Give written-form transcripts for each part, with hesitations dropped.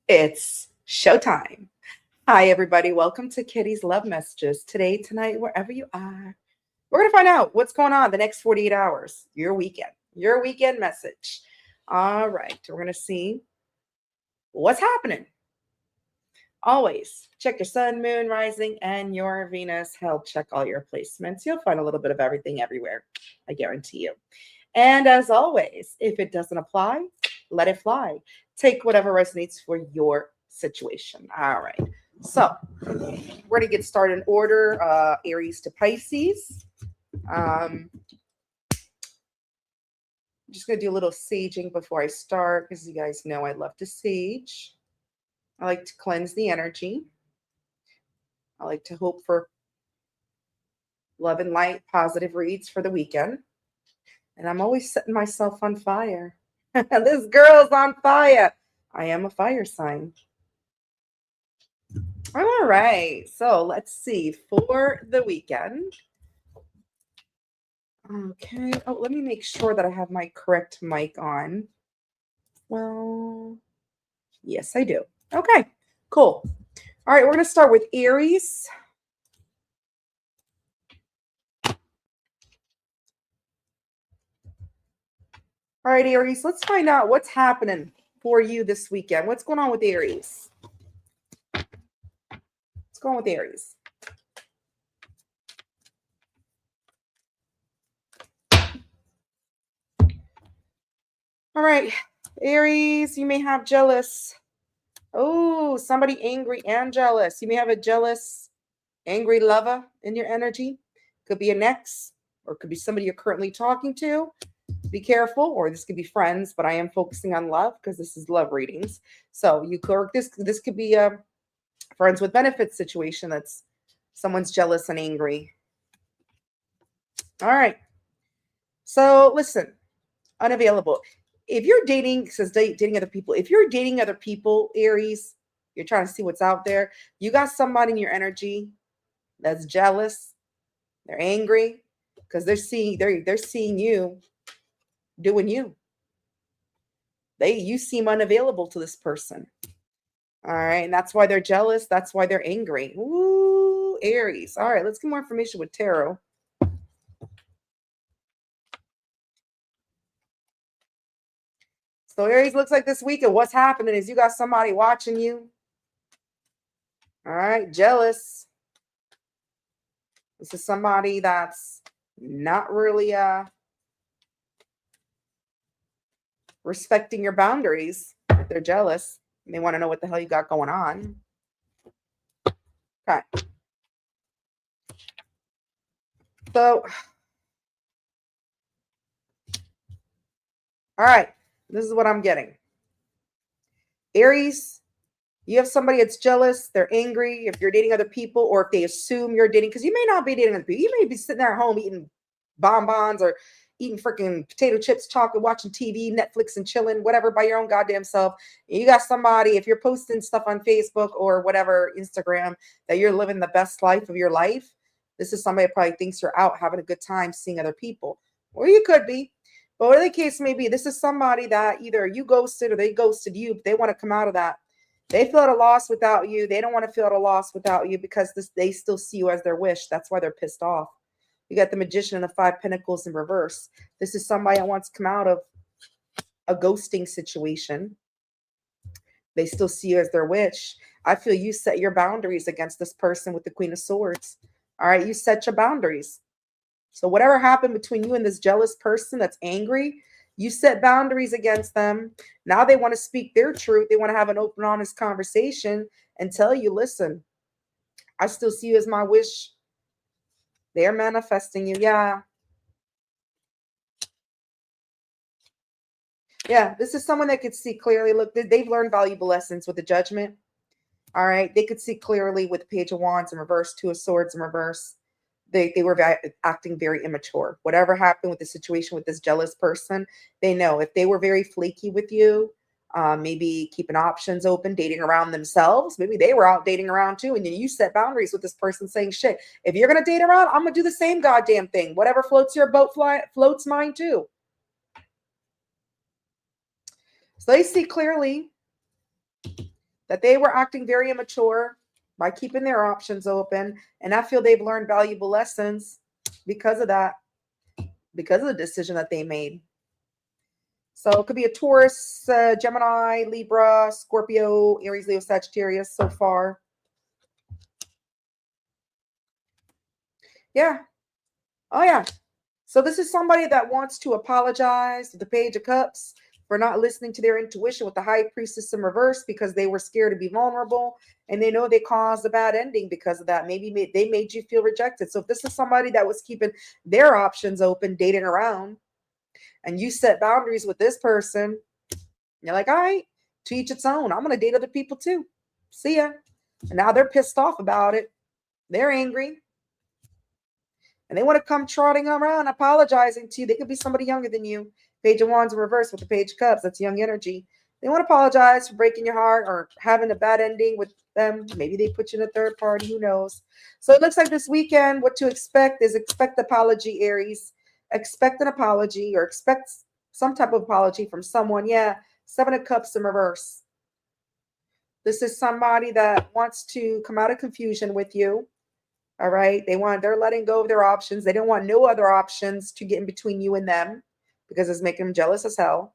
It's showtime. Hi, everybody. Welcome to Kitty's Love Messages. Today, tonight, wherever you are, we're going to find out what's going on the next 48 hours, your weekend message. All right. We're going to see what's happening. Always check your sun, moon, rising, and your Venus. Hell, check all your placements. You'll find a little bit of everything everywhere. I guarantee you. And as always, if it doesn't apply, let it fly. Take whatever resonates for your situation. All right. So we're going to get started in order. Aries to Pisces. I'm just going to do a little saging before I start because you guys know I love to sage. I like to cleanse the energy. I like to hope for love and light, positive reads for the weekend. And I'm always setting myself on fire. This girl's on fire. I am a fire sign. All right. So let's see for the weekend. Okay. Oh, let me make sure that I have my correct mic on. Well, yes, I do. Okay, cool. All right, we're going to start with Aries. All right, Aries, let's find out what's happening for you this weekend. What's going on with Aries? What's going on with Aries? All right, Aries, you may have jealous. Oh, somebody angry and jealous. You may have a jealous, angry lover in your energy. Could be an ex, or it could be somebody you're currently talking to. Be careful, or this could be friends, but I am focusing on love because this is love readings. So you could this could be a friends with benefits situation that's someone's jealous and angry. All right. So listen, unavailable. If you're dating, says dating other people. If you're dating other people, Aries, you're trying to see what's out there. You got somebody in your energy that's jealous. They're angry because they're seeing you doing you. You seem unavailable to this person. All right, and that's why they're jealous. That's why they're angry. Ooh, Aries. All right, let's get more information with tarot. So Aries, looks like this weekend what's happening is you got somebody watching you. All right, jealous. This is somebody that's not really respecting your boundaries. If they're jealous, and they want to know what the hell you got going on. Okay. So, all right, this is what I'm getting. Aries, you have somebody that's jealous, they're angry if you're dating other people, or if they assume you're dating, because you may not be dating other people. You may be sitting there at home eating bonbons or eating freaking potato chips, chocolate, watching TV, Netflix, and chilling, whatever, by your own goddamn self. And you got somebody, if you're posting stuff on Facebook or whatever, Instagram, that you're living the best life of your life, this is somebody that probably thinks you're out having a good time seeing other people. Or you could be. But whatever the case may be, this is somebody that either you ghosted or they ghosted you, but they want to come out of that. They feel at a loss without you. They don't want to feel at a loss without you because they still see you as their wish. That's why they're pissed off. You got the Magician and the Five Pentacles in reverse. This is somebody that wants to come out of a ghosting situation. They still see you as their wish. I feel you set your boundaries against this person with the Queen of Swords. All right, you set your boundaries. So whatever happened between you and this jealous person that's angry, you set boundaries against them. Now they want to speak their truth. They want to have an open, honest conversation and tell you, listen, I still see you as my wish. They're manifesting you. Yeah. Yeah, this is someone that could see clearly. Look, they've learned valuable lessons with the Judgment. All right. They could see clearly with the Page of Wands in reverse, Two of Swords in reverse. They were acting very immature. Whatever happened with the situation with this jealous person, they know if they were very flaky with you, maybe keeping options open, dating around themselves. Maybe they were out dating around too. And then you set boundaries with this person saying, shit, if you're going to date around, I'm going to do the same goddamn thing. Whatever floats your boat, floats mine too. So they see clearly that they were acting very immature by keeping their options open. And I feel they've learned valuable lessons because of that, because of the decision that they made. So it could be a Taurus, Gemini, Libra, Scorpio, Aries, Leo, Sagittarius so far. Yeah. Oh, yeah. So this is somebody that wants to apologize to the Page of Cups for not listening to their intuition with the High Priestess in reverse because they were scared to be vulnerable. And they know they caused a bad ending because of that. Maybe they made you feel rejected. So if this is somebody that was keeping their options open, dating around, and you set boundaries with this person, you're like, all right, to each its own. I'm going to date other people too. See ya. And now they're pissed off about it. They're angry. And they want to come trotting around apologizing to you. They could be somebody younger than you. Page of Wands in reverse with the Page of Cups. That's young energy. They want to apologize for breaking your heart or having a bad ending with them. Maybe they put you in a third party. Who knows? So it looks like this weekend, what to expect is expect apology, Aries. Expect an apology or expect some type of apology from someone. Yeah. 7 of Cups in reverse. This is somebody that wants to come out of confusion with you. All right. They're letting go of their options. They don't want no other options to get in between you and them because it's making them jealous as hell.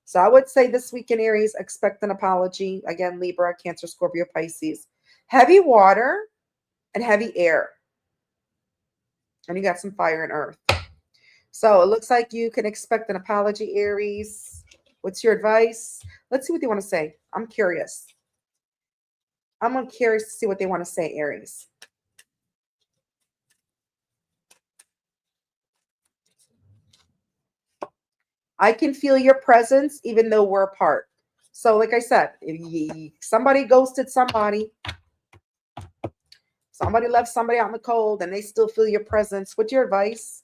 So I would say this weekend, Aries, expect an apology. Again, Libra, Cancer, Scorpio, Pisces. Heavy water and heavy air. And you got some fire and earth. So it looks like you can expect an apology, Aries. What's your advice? Let's see what they want to say. I'm curious. I'm curious to see what they want to say, Aries. I can feel your presence even though we're apart. So like I said, if somebody ghosted somebody left somebody out in the cold and they still feel your presence, what's your advice?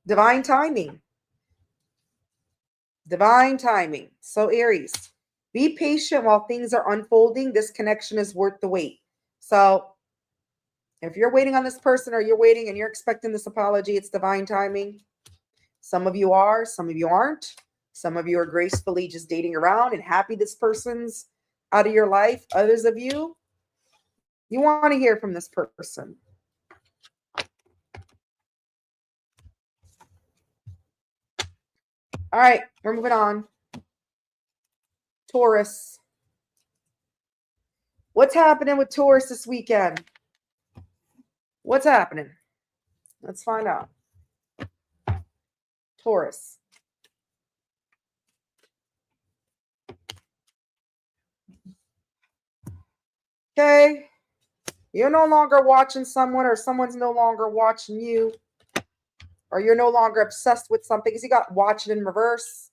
Divine timing. Divine timing. So Aries, be patient while things are unfolding. This connection is worth the wait. So if you're waiting on this person or you're waiting and you're expecting this apology, it's divine timing. Some of you are, some of you aren't. Some of you are gracefully just dating around and happy this person's out of your life. Others of you, you want to hear from this person. All right, we're moving on. Taurus. What's happening with Taurus this weekend? What's happening? Let's find out. Taurus. Okay. You're no longer watching someone or someone's no longer watching you. Or you're no longer obsessed with something because you got watching in reverse.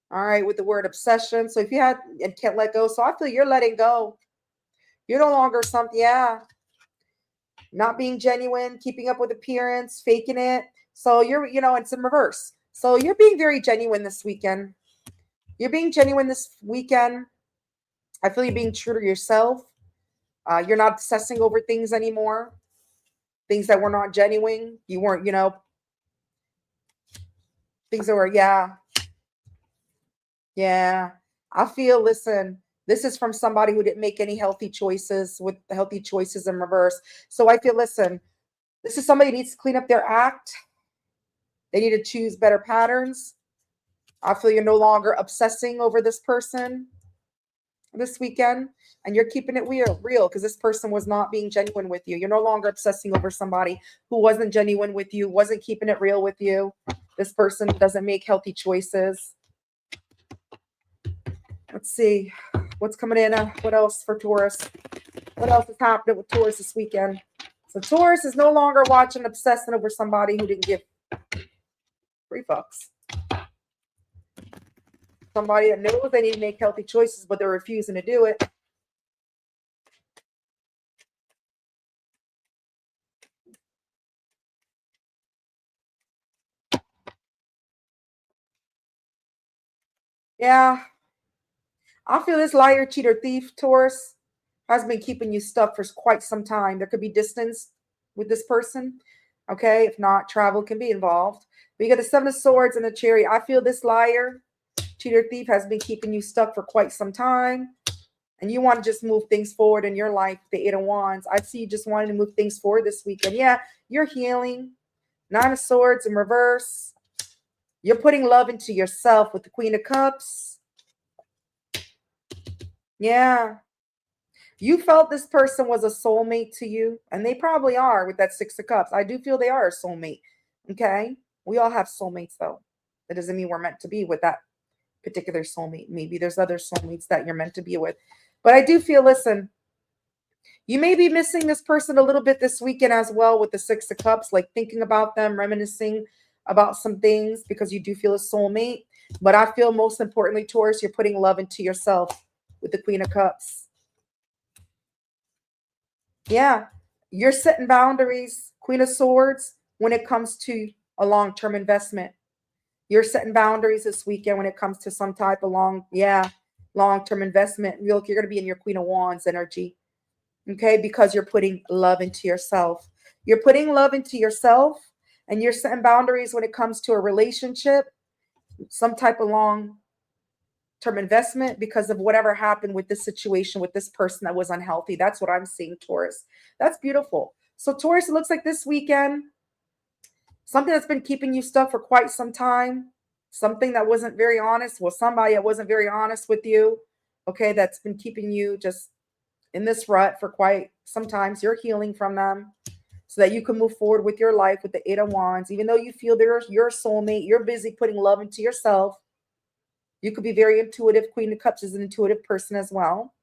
All right, with the word obsession. So if you had and can't let go. So I feel you're letting go. You're no longer something, yeah. Not being genuine, keeping up with appearance, faking it. So you're, it's in reverse. So you're being very genuine this weekend. You're being genuine this weekend. I feel you're being true to yourself. You're not obsessing over things anymore. Things that were not genuine. You weren't, things that were, yeah. Yeah. I feel, listen, this is from somebody who didn't make any healthy choices with healthy choices in reverse. So I feel, listen, this is somebody who needs to clean up their act. They need to choose better patterns. I feel you're no longer obsessing over this person this weekend and you're keeping it real because this person was not being genuine with you. You're no longer obsessing over somebody who wasn't genuine with you, wasn't keeping it real with you. This person doesn't make healthy choices. Let's see what's coming in. What else for Taurus? What else is happening with Taurus this weekend? So Taurus is no longer watching, obsessing over somebody who didn't give 3 fucks. Somebody that knows they need to make healthy choices, but they're refusing to do it. Yeah. I feel this liar, cheater, thief, Taurus has been keeping you stuck for quite some time. There could be distance with this person. Okay, if not, travel can be involved. We got the Seven of Swords and the Chariot. I feel this liar, cheater, thief has been keeping you stuck for quite some time. And you want to just move things forward in your life, the Eight of Wands. I see you just wanting to move things forward this weekend. Yeah, you're healing. Nine of Swords in reverse. You're putting love into yourself with the Queen of Cups. Yeah. You felt this person was a soulmate to you, and they probably are with that Six of Cups. I do feel they are a soulmate. Okay? We all have soulmates, though. That doesn't mean we're meant to be with that particular soulmate. Maybe there's other soulmates that you're meant to be with. But I do feel, listen, you may be missing this person a little bit this weekend as well with the Six of Cups, like thinking about them, reminiscing about some things because you do feel a soulmate. But I feel most importantly, Taurus, you're putting love into yourself with the Queen of Cups. Yeah, you're setting boundaries, Queen of Swords, when it comes to a long-term investment. You're setting boundaries this weekend when it comes to some type of long-term investment. You're going to be in your Queen of Wands energy. Okay, because you're putting love into yourself. You're putting love into yourself, and you're setting boundaries when it comes to a relationship, some type of long-term investment because of whatever happened with this situation with this person that was unhealthy. That's what I'm seeing, Taurus. That's beautiful. So Taurus, it looks like this weekend, something that's been keeping you stuck for quite some time, something that wasn't very honest. Well, somebody that wasn't very honest with you, okay, that's been keeping you just in this rut for quite some time. You're healing from them so that you can move forward with your life with the Eight of Wands. Even though you feel they're your soulmate, you're busy putting love into yourself. You could be very intuitive. Queen of Cups is an intuitive person as well.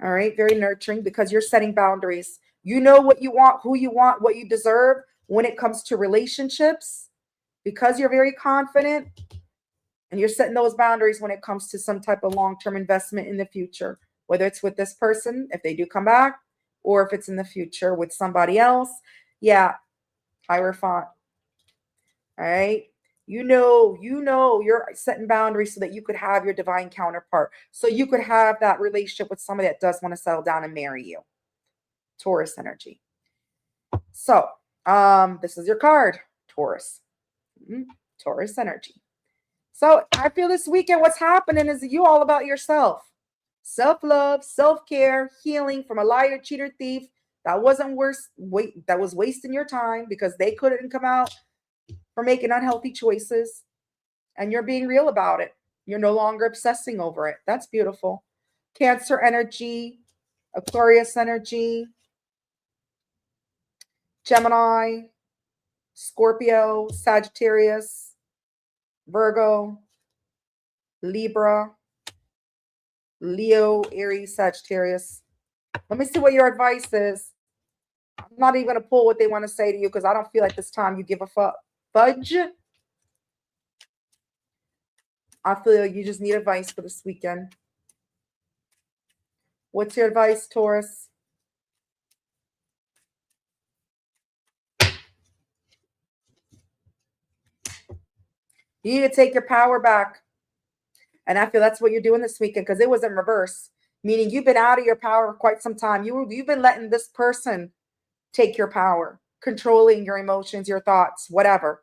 All right, very nurturing because you're setting boundaries. You know what you want, who you want, what you deserve when it comes to relationships because you're very confident and you're setting those boundaries when it comes to some type of long-term investment in the future, whether it's with this person, if they do come back, or if it's in the future with somebody else. Yeah, Hierophant. All right. You know, you're setting boundaries so that you could have your divine counterpart. So you could have that relationship with somebody that does want to settle down and marry you. Taurus energy. So, this is your card, Taurus. Taurus energy. So I feel this weekend what's happening is you all about yourself. Self-love, self-care, healing from a liar, cheater, thief. That wasn't worse. That was wasting your time because they couldn't come out for making unhealthy choices. And you're being real about it. You're no longer obsessing over it. That's beautiful. Cancer energy, Aquarius energy, Gemini, Scorpio, Sagittarius, Virgo, Libra, Leo, Aries, Sagittarius. Let me see what your advice is. I'm not even going to pull what they want to say to you because I don't feel like this time you give a fudge. I feel like you just need advice for this weekend. What's your advice, Taurus? You need to take your power back. And I feel that's what you're doing this weekend because it was in reverse, meaning you've been out of your power for quite some time. You've been letting this person take your power, controlling your emotions, your thoughts, whatever.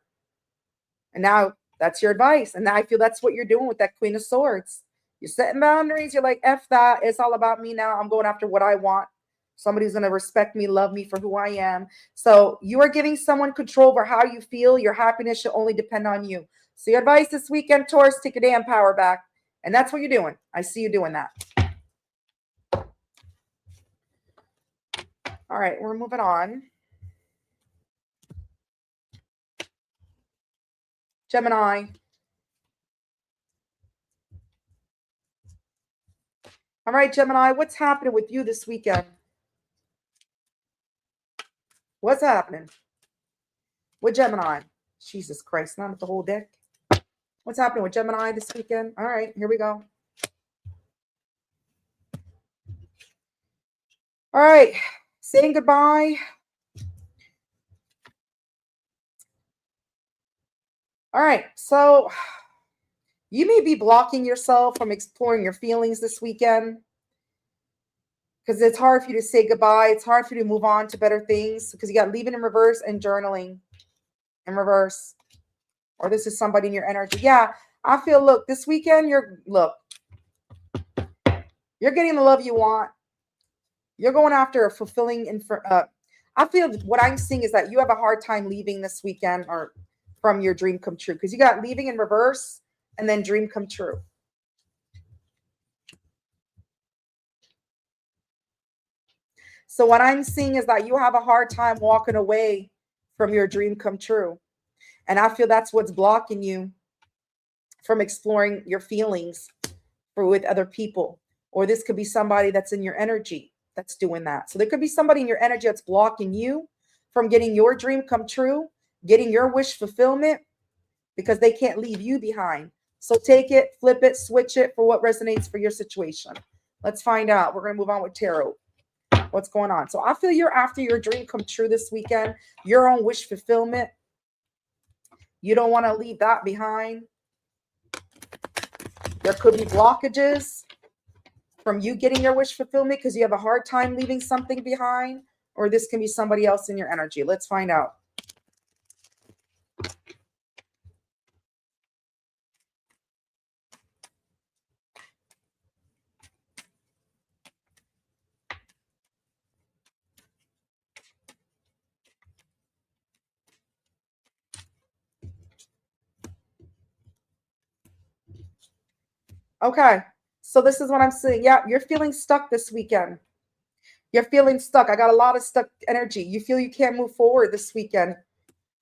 And now that's your advice. And I feel that's what you're doing with that Queen of Swords. You're setting boundaries. You're like, F that. It's all about me now. I'm going after what I want. Somebody's going to respect me, love me for who I am. So you are giving someone control over how you feel. Your happiness should only depend on you. So your advice this weekend, Taurus, take your damn power back. And that's what you're doing. I see you doing that. All right, we're moving on. Gemini. All right, Gemini, what's happening with you this weekend? What's happening with Gemini? Jesus Christ, not with the whole deck. What's happening with Gemini this weekend? All right, here we go. All right, saying goodbye. All right, so you may be blocking yourself from exploring your feelings this weekend because it's hard for you to say goodbye. It's hard for you to move on to better things because you got leaving in reverse and journaling. in reverse. Or this is somebody in your energy. Yeah, I feel, look, this weekend, you're getting the love you want. You're going after a fulfilling, I feel what I'm seeing is that you have a hard time leaving this weekend or from your dream come true, because you got leaving in reverse and then dream come true. So what I'm seeing is that you have a hard time walking away from your dream come true. And I feel that's what's blocking you from exploring your feelings with other people. Or this could be somebody that's in your energy that's doing that. So there could be somebody in your energy that's blocking you from getting your dream come true, getting your wish fulfillment, because they can't leave you behind. So take it, flip it, switch it for what resonates for your situation. Let's find out. We're going to move on with tarot. What's going on? So I feel you're after your dream come true this weekend, your own wish fulfillment. You don't want to leave that behind. There could be blockages from you getting your wish fulfillment because you have a hard time leaving something behind, or this can be somebody else in your energy. Let's find out. Okay, so this is what I'm seeing. Yeah, you're feeling stuck this weekend. You're feeling stuck. I got a lot of stuck energy. You feel you can't move forward this weekend.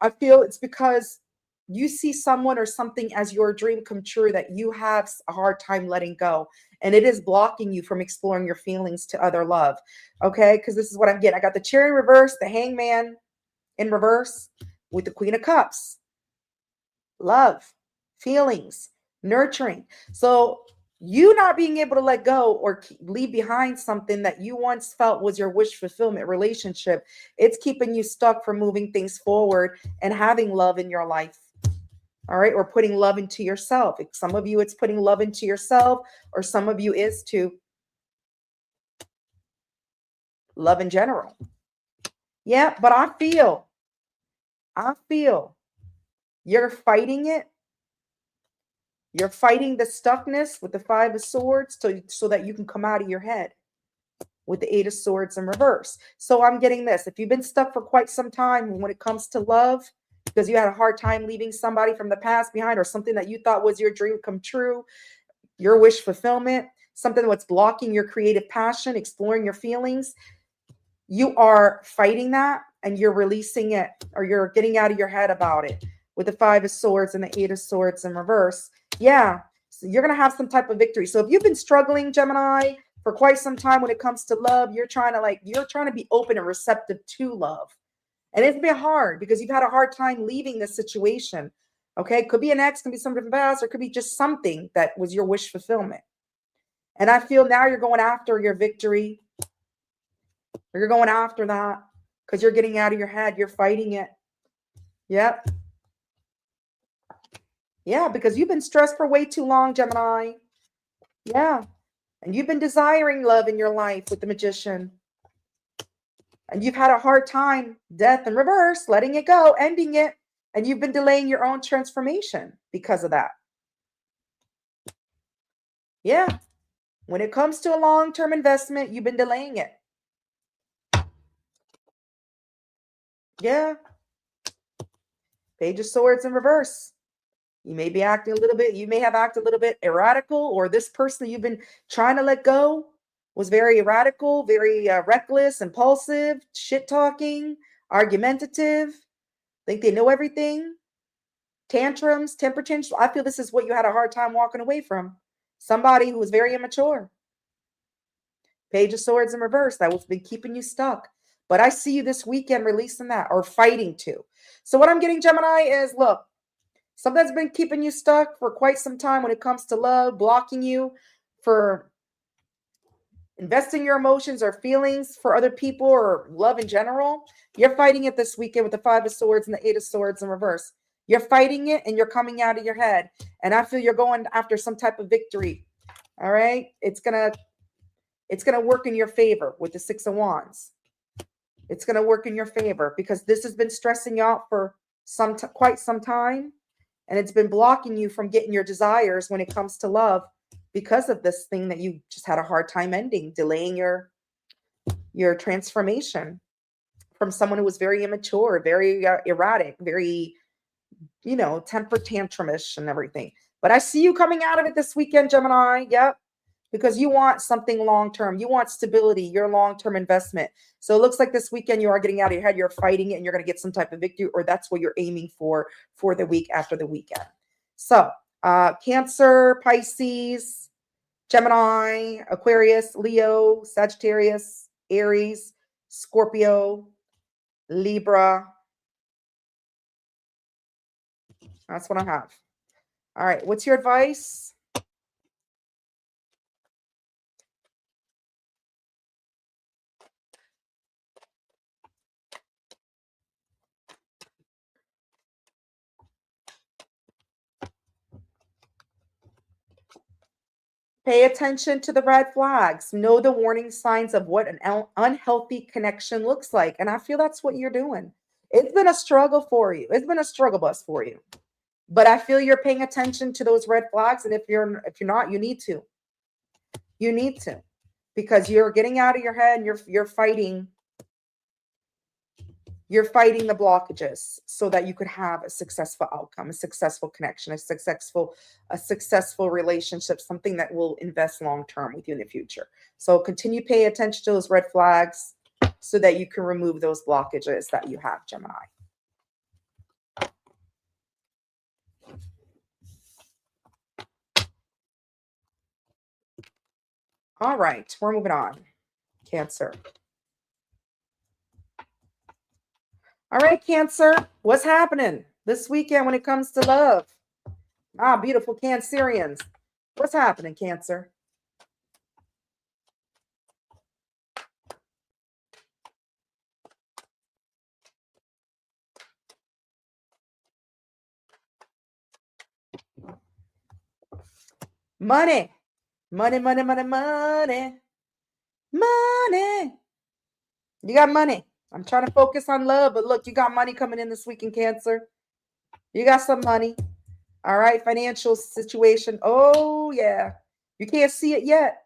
I feel it's because you see someone or something as your dream come true that you have a hard time letting go. And it is blocking you from exploring your feelings to other love. Okay, because this is what I'm getting. I got the Chariot in reverse, the Hangman in reverse with the Queen of Cups. Love, feelings, nurturing. So you not being able to let go or leave behind something that you once felt was your wish fulfillment relationship, it's keeping you stuck from moving things forward and having love in your life. All right, or putting love into yourself. Some of you, it's putting love into yourself, or some of you is to love in general. Yeah, but I feel you're fighting it. You're fighting the stuckness with the Five of Swords so that you can come out of your head with the Eight of Swords in reverse. So I'm getting this. If you've been stuck for quite some time when it comes to love, because you had a hard time leaving somebody from the past behind, or something that you thought was your dream come true, your wish fulfillment, something that's blocking your creative passion, exploring your feelings, you are fighting that and you're releasing it, or you're getting out of your head about it with the Five of Swords and the Eight of Swords in reverse. Yeah, so you're going to have some type of victory. So if you've been struggling, Gemini, for quite some time when it comes to love, you're trying to be open and receptive to love. And it's been hard because you've had a hard time leaving this situation. Okay, could be an ex, could be something from the past, or could be just something that was your wish fulfillment. And I feel now you're going after your victory. You're going after that because you're getting out of your head. You're fighting it. Yep. Yeah, because you've been stressed for way too long, Gemini. Yeah. And you've been desiring love in your life with the Magician. And you've had a hard time, death in reverse, letting it go, ending it. And you've been delaying your own transformation because of that. Yeah. When it comes to a long-term investment, you've been delaying it. Yeah. Page of Swords in reverse. You may be acting a little bit, you may have acted a little bit erratical, or this person you've been trying to let go was very erratical, very reckless, impulsive, shit-talking, argumentative, think they know everything, tantrums, temper tantrums. I feel this is what you had a hard time walking away from. Somebody who was very immature. Page of Swords in reverse, that was been keeping you stuck. But I see you this weekend releasing that, or fighting to. So what I'm getting, Gemini, is, look, something that's been keeping you stuck for quite some time when it comes to love, blocking you for investing your emotions or feelings for other people or love in general. You're fighting it this weekend with the Five of Swords and the Eight of Swords in reverse. You're fighting it and you're coming out of your head. And I feel you're going after some type of victory. All right. It's gonna work in your favor with the Six of Wands. It's going to work in your favor because this has been stressing you out for quite some time, and it's been blocking you from getting your desires when it comes to love because of this thing that you just had a hard time ending, delaying your transformation from someone who was very immature, very erratic, very, temper tantrumish and everything. But I see you coming out of it this weekend, Gemini. Yep. Because you want something long-term. You want stability, your long-term investment. So it looks like this weekend you are getting out of your head. You're fighting it and you're going to get some type of victory, or that's what you're aiming for the week after the weekend. So Cancer, Pisces, Gemini, Aquarius, Leo, Sagittarius, Aries, Scorpio, Libra. That's what I have. All right. What's your advice? Pay attention to the red flags. Know the warning signs of what an unhealthy connection looks like. And I feel that's what you're doing. It's been a struggle for you. It's been a struggle bus for you. But I feel you're paying attention to those red flags. And if you're not, you need to. You need to. Because you're getting out of your head and you're fighting. You're fighting the blockages so that you could have a successful outcome, a successful connection, a successful relationship, something that will invest long-term with you in the future. So continue paying attention to those red flags so that you can remove those blockages that you have, Gemini. All right, we're moving on. Cancer. All right, Cancer, what's happening this weekend when it comes to love? Beautiful Cancerians. What's happening, Cancer? Money. Money, money, money, money. Money. You got money. I'm trying to focus on love, but look, you got money coming in this week in Cancer. You got some money. All right, financial situation. Oh, yeah. You can't see it yet.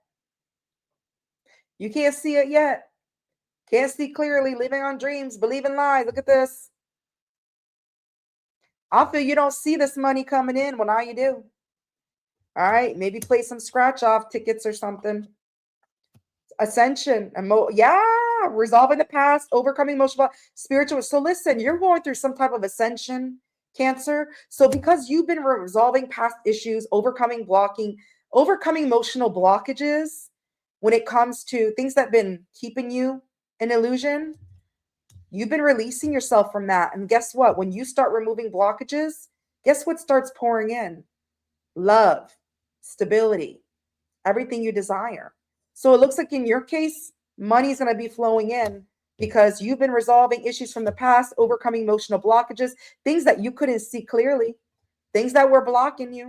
You can't see it yet. Can't see clearly. Living on dreams. Believe in lies. Look at this. I feel you don't see this money coming in. Well, now you do. All right, maybe play some scratch off tickets or something. Ascension, resolving the past, overcoming emotional, spiritual. So listen, you're going through some type of ascension, Cancer. So because you've been resolving past issues, overcoming emotional blockages when it comes to things that have been keeping you in illusion, you've been releasing yourself from that. And guess what? When you start removing blockages, guess what starts pouring in? Love, stability, everything you desire. So it looks like in your case, money is going to be flowing in because you've been resolving issues from the past, overcoming emotional blockages, things that you couldn't see clearly, things that were blocking you.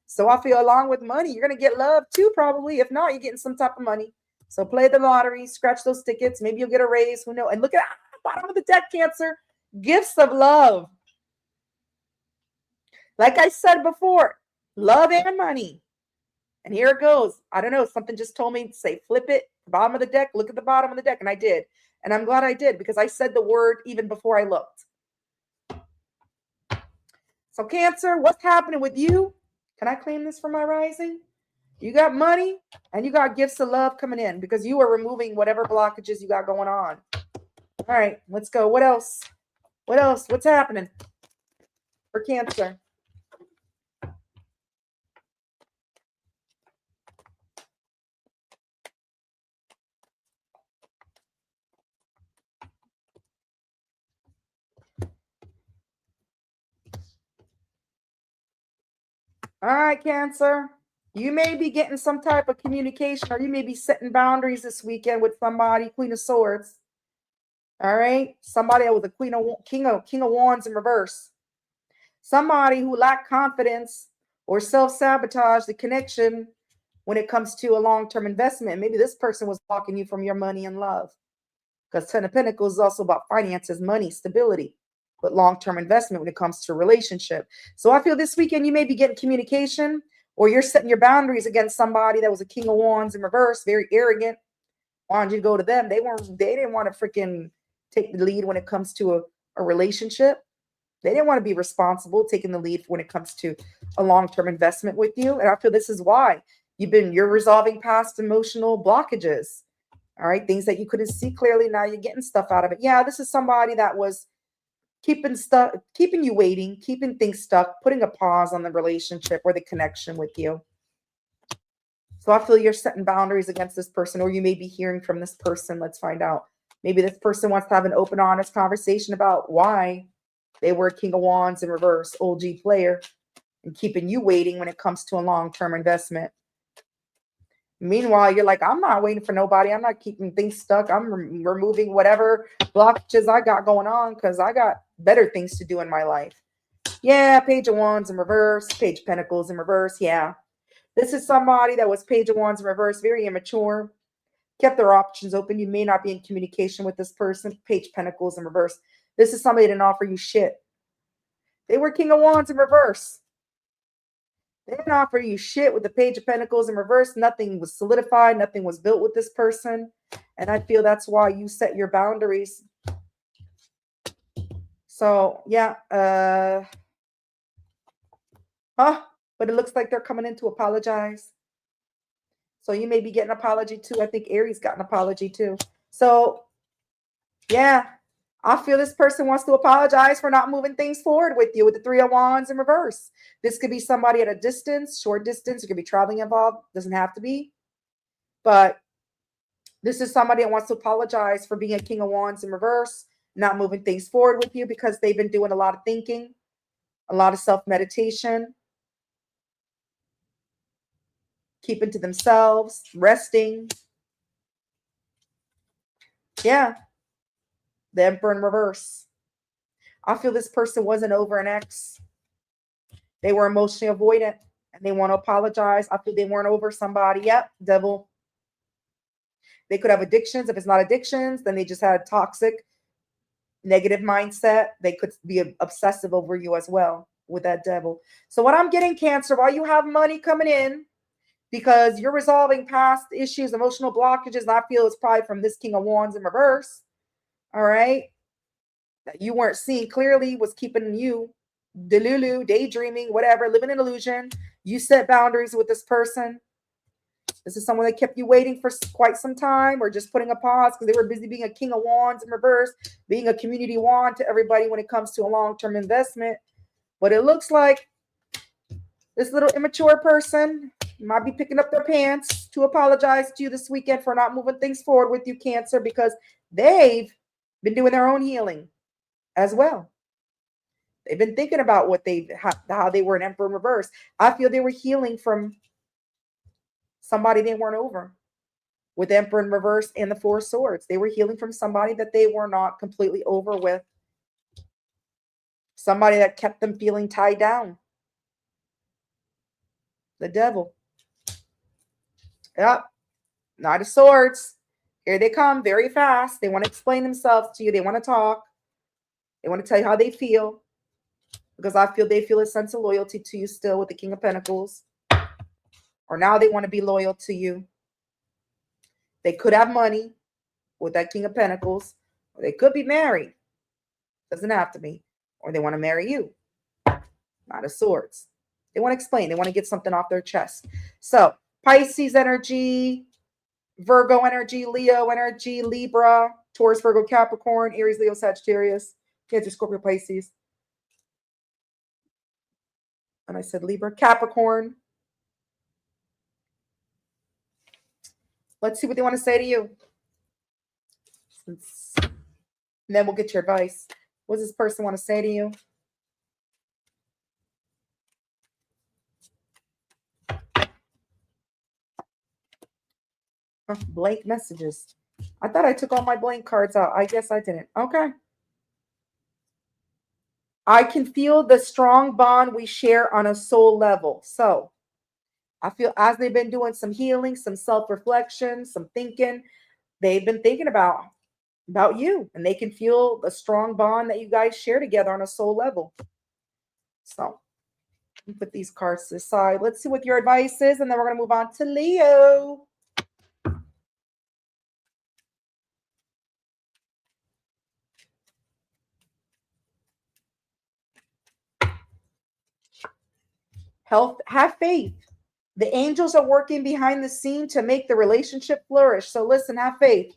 So I feel along with money, you're going to get love too, probably. If not, you're getting some type of money. So play the lottery, scratch those tickets. Maybe you'll get a raise. Who knows? And look at the bottom of the deck, Cancer. Gifts of love. Like I said before, love and money. And here it goes. I don't know. Something just told me to say, flip it, bottom of the deck, look at the bottom of the deck. And I did. And I'm glad I did because I said the word even before I looked. So Cancer, what's happening with you? Can I claim this for my rising? You got money and you got gifts of love coming in because you are removing whatever blockages you got going on. All right, let's go. What else? What else? What's happening for Cancer? All right, Cancer. You may be getting some type of communication or you may be setting boundaries this weekend with somebody, Queen of Swords. All right. Somebody with a King of Wands in reverse. Somebody who lacked confidence or self-sabotage the connection when it comes to a long-term investment. Maybe this person was blocking you from your money and love. Because Ten of Pentacles is also about finances, money, stability. with long-term investment when it comes to a relationship. So I feel this weekend you may be getting communication, or you're setting your boundaries against somebody that was a King of Wands in reverse, very arrogant, wanted you to go to them. They didn't want to freaking take the lead when it comes to a relationship. They didn't want to be responsible, taking the lead when it comes to a long-term investment with you. And I feel this is why you're resolving past emotional blockages. All right. Things that you couldn't see clearly. Now you're getting stuff out of it. Yeah. This is somebody that was keeping you waiting, keeping things stuck, putting a pause on the relationship or the connection with you. So I feel you're setting boundaries against this person, or you may be hearing from this person. Let's find out. Maybe this person wants to have an open, honest conversation about why they were King of Wands in reverse, OG player, and keeping you waiting when it comes to a long-term investment. Meanwhile, you're like, I'm not waiting for nobody. I'm not keeping things stuck. I'm removing whatever blockages I got going on because I got better things to do in my life. Yeah, Page of Wands in reverse, Page of Pentacles in reverse. Yeah. This is somebody that was Page of Wands in reverse, very immature, kept their options open. You may not be in communication with this person. Page of Pentacles in reverse. This is somebody that didn't offer you shit. They were King of Wands in reverse. They didn't offer you shit with the Page of Pentacles in reverse. Nothing was solidified. Nothing was built with this person. And I feel that's why you set your boundaries. So, yeah. But it looks like they're coming in to apologize. So you may be getting an apology too. I think Aries got an apology too. So, yeah. I feel this person wants to apologize for not moving things forward with you with the Three of Wands in reverse. This could be somebody at a distance, short distance. It could be traveling involved. Doesn't have to be. But this is somebody that wants to apologize for being a King of Wands in reverse, not moving things forward with you because they've been doing a lot of thinking, a lot of self-meditation, keeping to themselves, resting. Yeah. The Emperor in reverse. I feel this person wasn't over an ex. They were emotionally avoidant and they want to apologize. I feel they weren't over somebody. Yep, Devil. They could have addictions. If it's not addictions, then they just had a toxic, negative mindset. They could be obsessive over you as well with that Devil. So what I'm getting, Cancer, while you have money coming in, because you're resolving past issues, emotional blockages, and I feel it's probably from this King of Wands in reverse. All right. That you weren't seeing clearly was keeping you delulu, daydreaming, whatever, living in illusion. You set boundaries with this person. This is someone that kept you waiting for quite some time, or just putting a pause because they were busy being a King of Wands in reverse, being a community wand to everybody when it comes to a long-term investment. But it looks like this little immature person might be picking up their pants to apologize to you this weekend for not moving things forward with you, Cancer, because they've been doing their own healing as well. They've been thinking about how they were an Emperor in reverse. I feel they were healing from somebody they weren't over with Emperor in reverse and the Four of Swords. They were healing from somebody that they were not completely over with. Somebody that kept them feeling tied down. The Devil. Yep. Knight of Swords. Here they come very fast. They want to explain themselves to you. They want to talk. They want to tell you how they feel. Because I feel they feel a sense of loyalty to you still with the King of Pentacles. Or now they want to be loyal to you. They could have money with that King of Pentacles. Or they could be married. Doesn't have to be. Or they want to marry you. Knight of Swords. They want to explain. They want to get something off their chest. So, Pisces energy, Virgo energy, Leo energy, Libra, Taurus, Virgo, Capricorn, Aries, Leo, Sagittarius, Cancer, Scorpio, Pisces. And I said Libra, Capricorn. Let's see what they want to say to you. And then we'll get your advice. What does this person want to say to you? Blank messages. I thought I took all my blank cards out. I guess I didn't. Okay. I can feel the strong bond we share on a soul level. So I feel as they've been doing some healing, some self-reflection, some thinking, they've been thinking about about you, and they can feel the strong bond that you guys share together on a soul level. So put these cards to the side. Let's see what your advice is, and then we're going to move on to Leo. Health, have faith. The angels are working behind the scene to make the relationship flourish. So listen, have faith.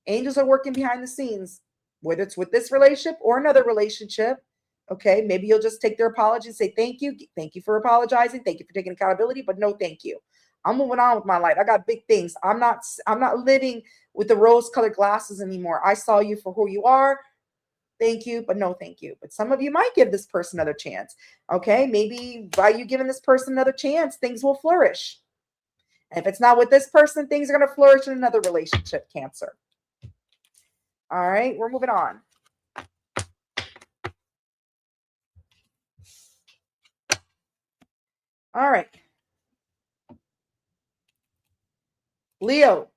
Angels are working behind the scenes, whether it's with this relationship or another relationship. Okay, maybe you'll just take their apology and say, thank you for apologizing, thank you for taking accountability, but no thank you. I'm moving on with my life. I got big things. I'm not living with the rose-colored glasses anymore. I saw you for who you are. Thank you, but no thank you. But some of you might give this person another chance. Okay, maybe by you giving this person another chance, things will flourish. And if it's not with this person, things are going to flourish in another relationship, Cancer. All right, we're moving on. All right. Leo.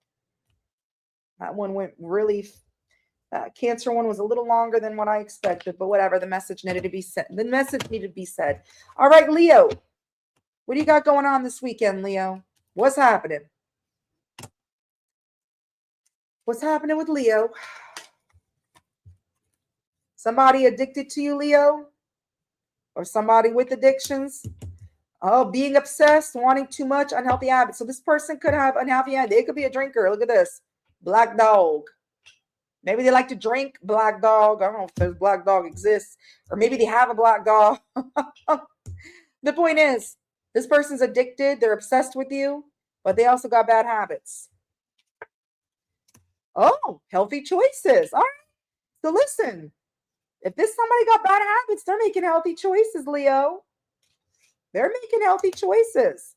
That one went really, Cancer one was a little longer than what I expected, but whatever. The message needed to be said. The message needed to be said. All right, Leo. What do you got going on this weekend, Leo? What's happening? What's happening with Leo? Somebody addicted to you, Leo? Or somebody with addictions? Oh, being obsessed, wanting too much, unhealthy habits. So this person could have unhealthy habits. They could be a drinker. Look at this. Black dog. Maybe they like to drink. Black dog. I don't know if this black dog exists. Or maybe they have a black dog. The point is, this person's addicted. They're obsessed with you, but they also got bad habits. Oh, healthy choices. All right. So listen, if this somebody got bad habits, they're making healthy choices, Leo. They're making healthy choices.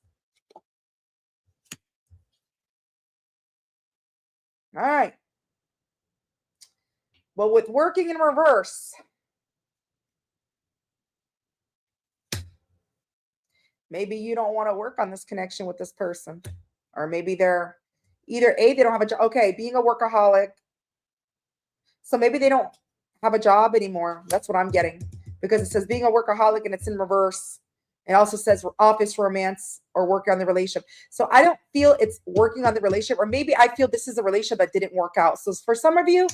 All right. But with working in reverse, maybe you don't want to work on this connection with this person. Or maybe they're either A, they don't have a job. Okay, being a workaholic. So maybe they don't have a job anymore. That's what I'm getting. Because it says being a workaholic and it's in reverse. It also says office romance or working on the relationship. So I don't feel it's working on the relationship. Or maybe I feel this is a relationship that didn't work out. So for some of you,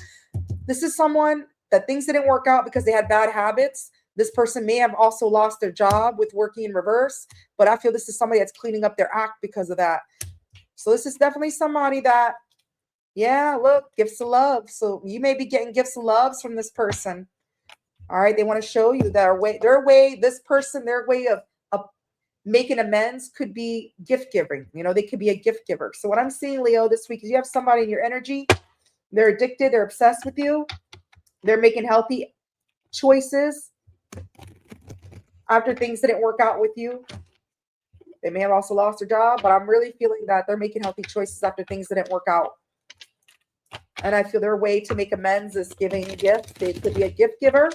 this is someone that things didn't work out because they had bad habits. This person may have also lost their job with working in reverse. But I feel this is somebody that's cleaning up their act because of that. So this is definitely somebody that, yeah, look, gifts of love. So you may be getting gifts of loves from this person. All right. They want to show you their way, this person, their way of making amends could be gift giving. You know, they could be a gift giver. So what I'm seeing, Leo, this week is you have somebody in your energy. They're addicted. They're obsessed with you. They're making healthy choices after things didn't work out with you. They may have also lost their job, but I'm really feeling that they're making healthy choices after things didn't work out. And I feel their way to make amends is giving a gift. They could be a gift giver.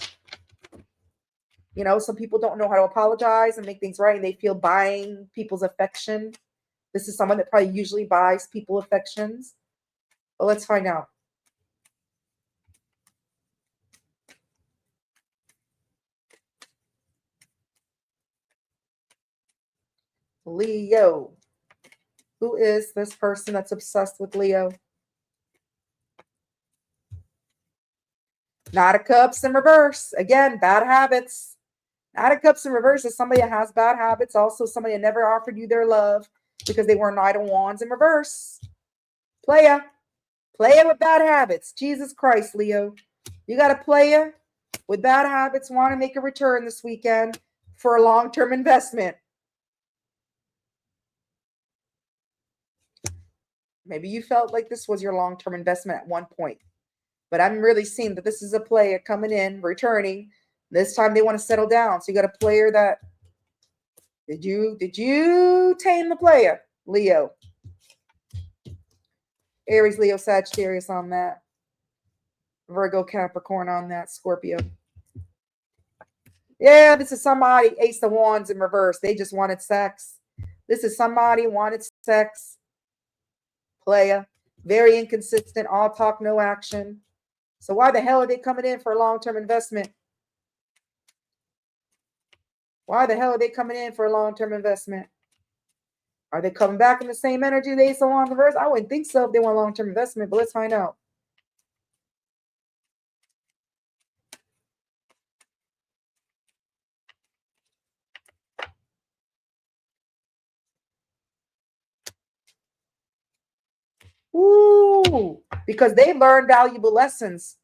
You know, some people don't know how to apologize and make things right, and they feel buying people's affection. This is someone that probably usually buys people affections. But let's find out. Leo. Who is this person that's obsessed with Leo? Knight of Cups in reverse. Again, bad habits. Knight of Cups in reverse is somebody that has bad habits. Also, somebody that never offered you their love because they were Knight of Wands in reverse. Playa. Playa with bad habits. Jesus Christ, Leo. You got a playa with bad habits, want to make a return this weekend for a long-term investment. Maybe you felt like this was your long-term investment at one point. But I'm really seeing that this is a player coming in, returning. This time they want to settle down. So you got a player that, did you tame the player, Leo? Aries, Leo, Sagittarius on that. Virgo, Capricorn on that. Scorpio. Yeah, this is somebody, Ace of Wands in reverse. They just wanted sex. This is somebody wanted sex. Player. Very inconsistent, all talk, no action. So why the hell are they coming in for a long-term investment? Why the hell are they coming in for a long-term investment? Are they coming back in the same energy they saw on the reverse? I wouldn't think so if they want long-term investment, but let's find out. Ooh, because they learned valuable lessons.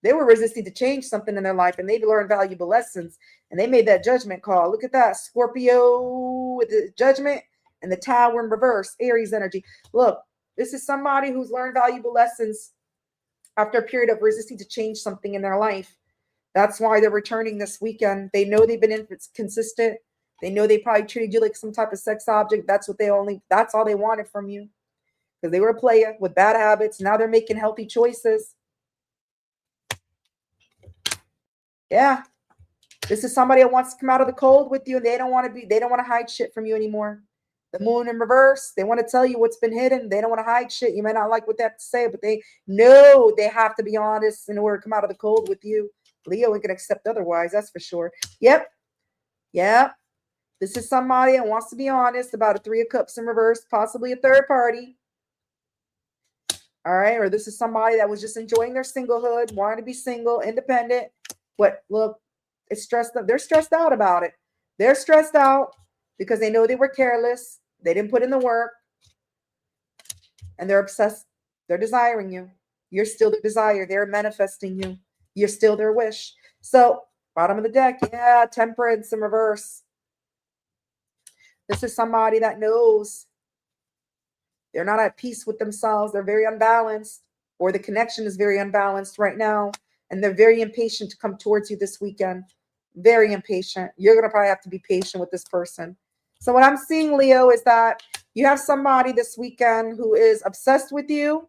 They were resisting to change something in their life, and they learned valuable lessons, and they made that judgment call. Look at that, Scorpio with the judgment and the Tower in reverse, Aries energy. Look, this is somebody who's learned valuable lessons after a period of resisting to change something in their life. That's why they're returning this weekend. They know they've been inconsistent. They know they probably treated you like some type of sex object. That's all they wanted from you. Because they were a player with bad habits. Now they're making healthy choices. Yeah. This is somebody that wants to come out of the cold with you, and they don't want to hide shit from you anymore. The moon in reverse, they want to tell you what's been hidden. They don't want to hide shit. You might not like what they have to say, but they know they have to be honest in order to come out of the cold with you. Leo ain't gonna accept otherwise, that's for sure. Yep. This is somebody that wants to be honest about a 3 of Cups in reverse, possibly a third party. All right, or this is somebody that was just enjoying their singlehood, wanting to be single, independent. But look, it's stressed up. They're stressed out about it. They're stressed out because they know they were careless. They didn't put in the work. And they're obsessed. They're desiring you. You're still their desire. They're manifesting you. You're still their wish. So, bottom of the deck, yeah, Temperance in reverse. This is somebody that knows they're not at peace with themselves. They're very unbalanced, or the connection is very unbalanced right now. And they're very impatient to come towards you this weekend. Very impatient. You're going to probably have to be patient with this person. So what I'm seeing, Leo, is that you have somebody this weekend who is obsessed with you.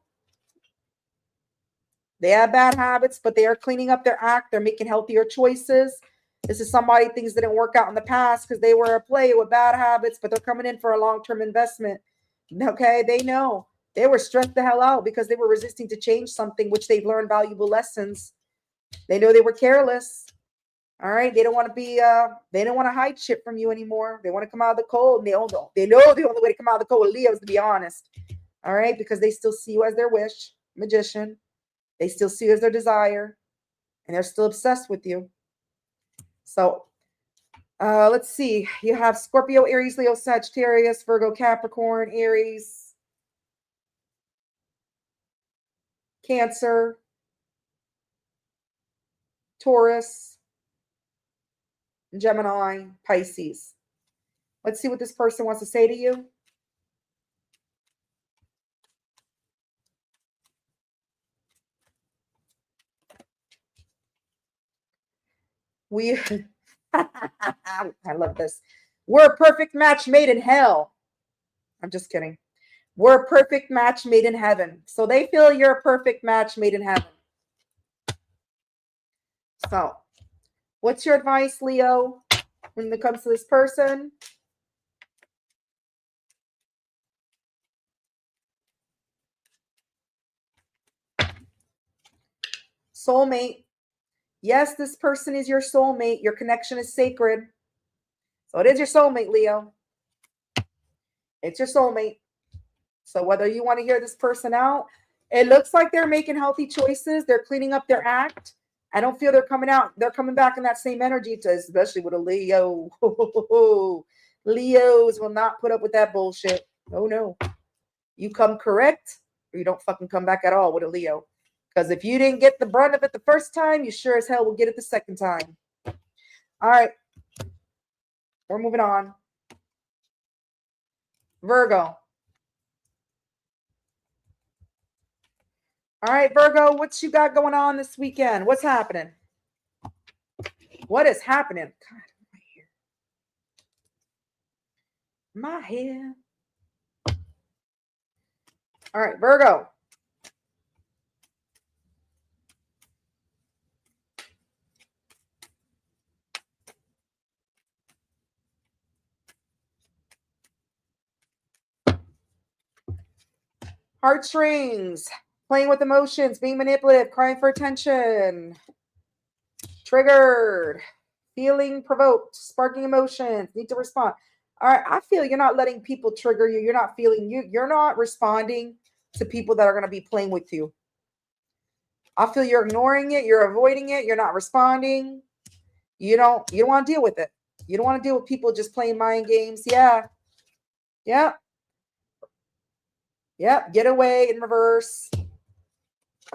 They have bad habits, but they are cleaning up their act. They're making healthier choices. This is somebody, things didn't work out in the past because they were a player with bad habits, but they're coming in for a long-term investment. Okay, they know. They were stressed the hell out because they were resisting to change something, which they've learned valuable lessons. They know they were careless. All right. They don't want to hide shit from you anymore. They want to come out of the cold. And they know the only way to come out of the cold with Leo is to be honest. All right. Because they still see you as their wish, magician. They still see you as their desire. And they're still obsessed with you. So let's see. You have Scorpio, Aries, Leo, Sagittarius, Virgo, Capricorn, Aries, Cancer, Taurus, Gemini, Pisces. Let's see what this person wants to say to you. I love this. We're a perfect match made in hell. I'm just kidding. We're a perfect match made in heaven. So they feel you're a perfect match made in heaven. So, what's your advice, Leo, when it comes to this person? Soulmate. Yes, this person is your soulmate. Your connection is sacred. So it is your soulmate, Leo. It's your soulmate. So whether you want to hear this person out, it looks like they're making healthy choices. They're cleaning up their act. I don't feel they're coming out. They're coming back in that same energy, especially with a Leo. Leos will not put up with that bullshit. Oh, no. You come correct or you don't fucking come back at all with a Leo. Because if you didn't get the brunt of it the first time, you sure as hell will get it the second time. All right. We're moving on. Virgo. All right, Virgo, what you got going on this weekend? What's happening? What is happening? God, my hair. All right, Virgo. Heartstrings, playing with emotions, being manipulative, crying for attention, triggered, feeling provoked, sparking emotions, need to respond. All right, I feel you're not letting people trigger you. You're not feeling you're not responding to people that are going to be playing with you. I feel you're ignoring it, you're avoiding it, you're not responding. You don't want to deal with it. You don't want to deal with people just playing mind games. Yeah. Yep. Yep. Get away in reverse.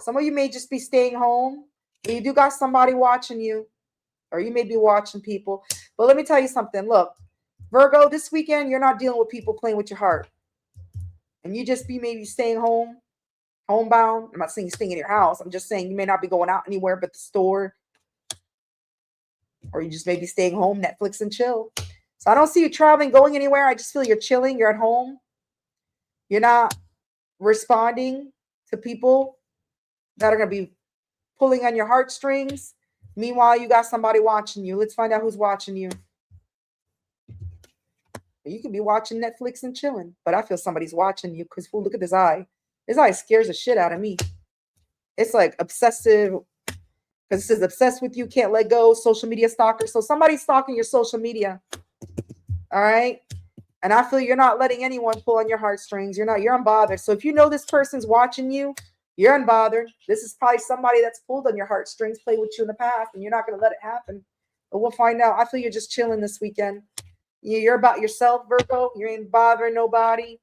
Some of you may just be staying home. You do got somebody watching you, or you may be watching people. But let me tell you something. Look, Virgo, this weekend, you're not dealing with people playing with your heart. And you just be maybe staying home, homebound. I'm not saying you're staying in your house. I'm just saying you may not be going out anywhere but the store. Or you just may be staying home, Netflix and chill. So I don't see you traveling, going anywhere. I just feel you're chilling. You're at home. You're not responding to people that are going to be pulling on your heartstrings. Meanwhile, you got somebody watching you. Let's find out who's watching you. You could be watching Netflix and chilling, but I feel somebody's watching you because look at this eye. This eye scares the shit out of me. It's like obsessive, because it says obsessed with you, can't let go, social media stalker. So somebody's stalking your social media. All right. And I feel you're not letting anyone pull on your heartstrings. You're unbothered. So if you know this person's watching you, you're unbothered. This is probably somebody that's pulled on your heartstrings, played with you in the past, and you're not going to let it happen. But we'll find out. I feel you're just chilling this weekend. You're about yourself, Virgo. You ain't bothering nobody.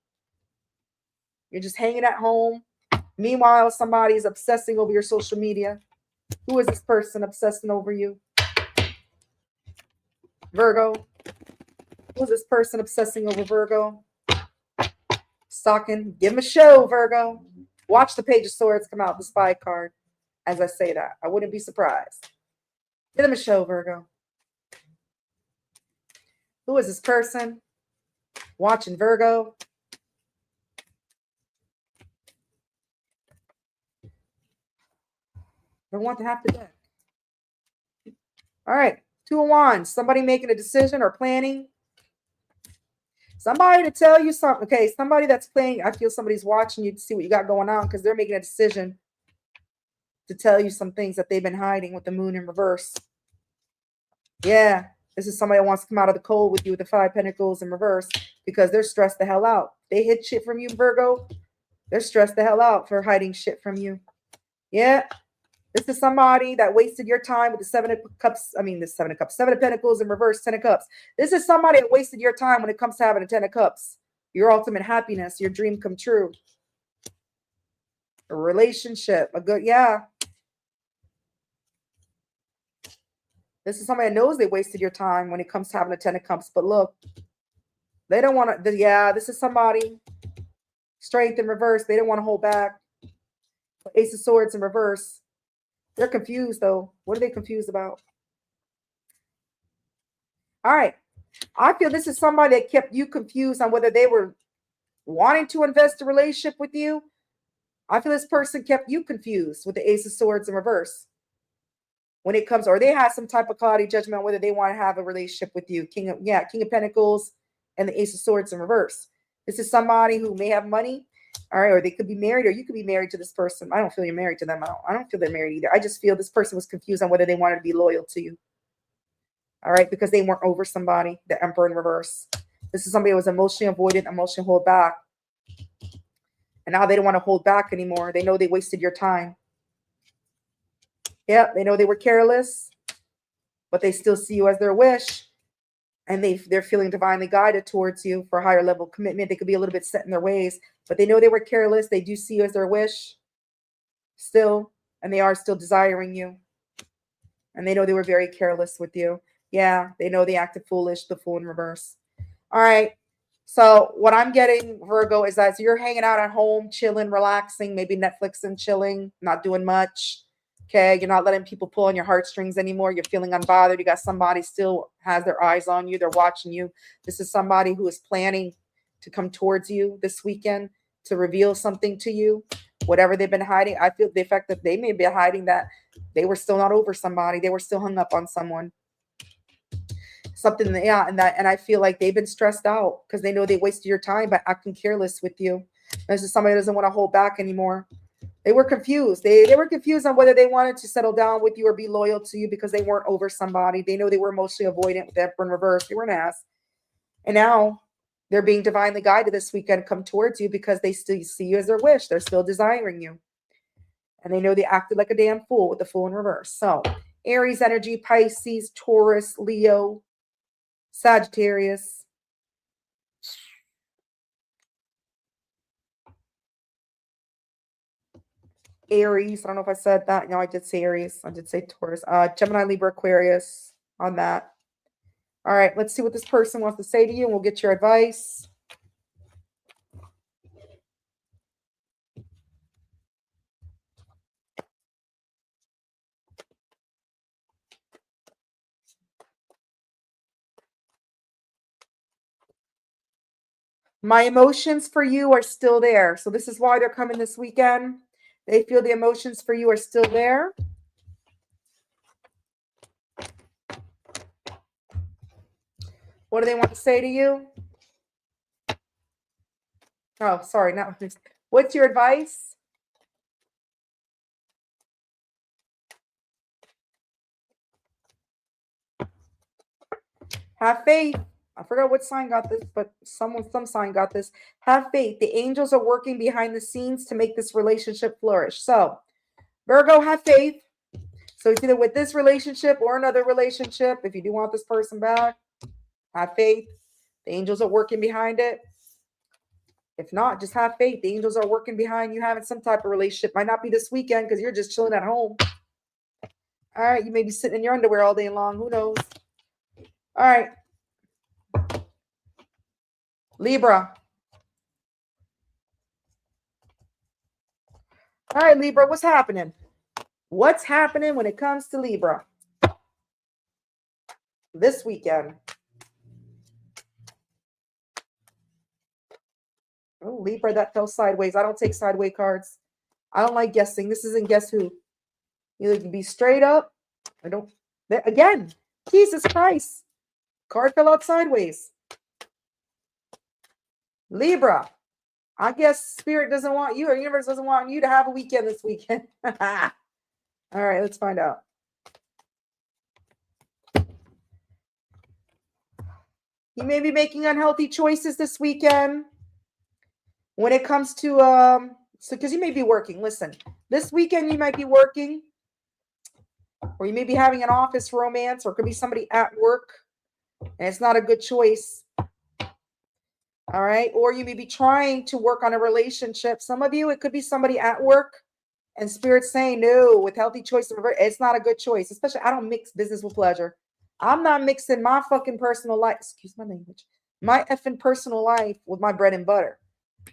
You're just hanging at home. Meanwhile, somebody's obsessing over your social media. Who is this person obsessing over you? Virgo. Who is this person obsessing over Virgo? Stalking. Give him a show, Virgo. Watch the Page of Swords come out, the spy card. As I say that, I wouldn't be surprised. Give him a show, Virgo. Who is this person watching Virgo? Don't want to have to deck. All right. 2 of Wands. Somebody making a decision or planning. Somebody to tell you something. Okay, somebody that's playing. I feel somebody's watching you to see what you got going on because they're making a decision to tell you some things that they've been hiding with the moon in reverse. Yeah, this is somebody that wants to come out of the cold with you with the 5 Pentacles in reverse because they're stressed the hell out. They hid shit from you, Virgo. They're stressed the hell out for hiding shit from you. Yeah. This is somebody that wasted your time with the 7 of Cups. I mean, the 7 of Cups, 7 of Pentacles in reverse, 10 of Cups. This is somebody that wasted your time when it comes to having a 10 of Cups. Your ultimate happiness, your dream come true. A relationship, a good, yeah. This is somebody that knows they wasted your time when it comes to having a 10 of Cups. But look, they don't want to, yeah, this is somebody, strength in reverse. They don't want to hold back. Ace of Swords in reverse. They're confused, though. What are they confused about? All right. I feel this is somebody that kept you confused on whether they were wanting to invest a relationship with you. I feel this person kept you confused with the Ace of Swords in reverse. When it comes, or they had some type of cloudy judgment on whether they want to have a relationship with you. King of Pentacles and the Ace of Swords in reverse. This is somebody who may have money. All right, or they could be married, or you could be married to this person. I don't feel you're married to them. I don't feel they're married either. I just feel this person was confused on whether they wanted to be loyal to you. All right, because they weren't over somebody, the Emperor in reverse. This is somebody who was emotionally avoidant, emotionally hold back. And now they don't want to hold back anymore. They know they wasted your time. Yeah, they know they were careless, but they still see you as their wish. And they're feeling divinely guided towards you for a higher level of commitment. They could be a little bit set in their ways, but they know they were careless. They do see you as their wish still, and they are still desiring you. And they know they were very careless with you. Yeah, they know they acted foolish, the Fool in reverse. All right. So what I'm getting, Virgo, is that you're hanging out at home, chilling, relaxing, maybe Netflix and chilling, not doing much. Okay, you're not letting people pull on your heartstrings anymore. You're feeling unbothered. You got somebody still has their eyes on you. They're watching you. This is somebody who is planning to come towards you this weekend to reveal something to you. Whatever they've been hiding, I feel the effect that they may be hiding that they were still not over somebody. They were still hung up on someone. Something, yeah, and I feel like they've been stressed out because they know they wasted your time by acting careless with you. This is somebody who doesn't want to hold back anymore. They were confused. They were confused on whether they wanted to settle down with you or be loyal to you because they weren't over somebody. They know they were emotionally avoidant with the Emperor in reverse. They were an ass. And now they're being divinely guided this weekend to come towards you because they still see you as their wish. They're still desiring you. And they know they acted like a damn fool with the Fool in reverse. So Aries energy, Pisces, Taurus, Leo, Sagittarius. Aries. I don't know if I said that. No, I did say Aries. I did say Taurus. Gemini, Libra, Aquarius on that. All right, let's see what this person wants to say to you, and we'll get your advice. My emotions for you are still there. So this is why they're coming this weekend. They feel the emotions for you are still there. What do they want to say to you? Oh, sorry. Not what's your advice? Have faith. I forgot what sign got this, but some sign got this. Have faith. The angels are working behind the scenes to make this relationship flourish. So, Virgo, have faith. So it's either with this relationship or another relationship. If you do want this person back, have faith. The angels are working behind it. If not, just have faith. The angels are working behind you having some type of relationship. Might not be this weekend because you're just chilling at home. All right, you may be sitting in your underwear all day long. Who knows? All right. Libra. All right, Libra, what's happening? What's happening when it comes to Libra this weekend? Oh, Libra, that fell sideways. I don't take sideways cards. I don't like guessing. This isn't guess who. You can be straight up. I don't. Again, Jesus Christ. Card fell out sideways. Libra. I guess Spirit doesn't want you, or universe doesn't want you to have a weekend this weekend. All right, let's find out. You may be making unhealthy choices this weekend. When it comes to so because you may be working. Listen, this weekend you might be working, or you may be having an office romance, or it could be somebody at work, and it's not a good choice. All right, or you may be trying to work on a relationship. Some of you, it could be somebody at work, and Spirit's saying no with healthy choice. It's not a good choice. Especially, I don't mix business with pleasure. I'm not mixing my fucking personal life. Excuse my language. My effing personal life with my bread and butter.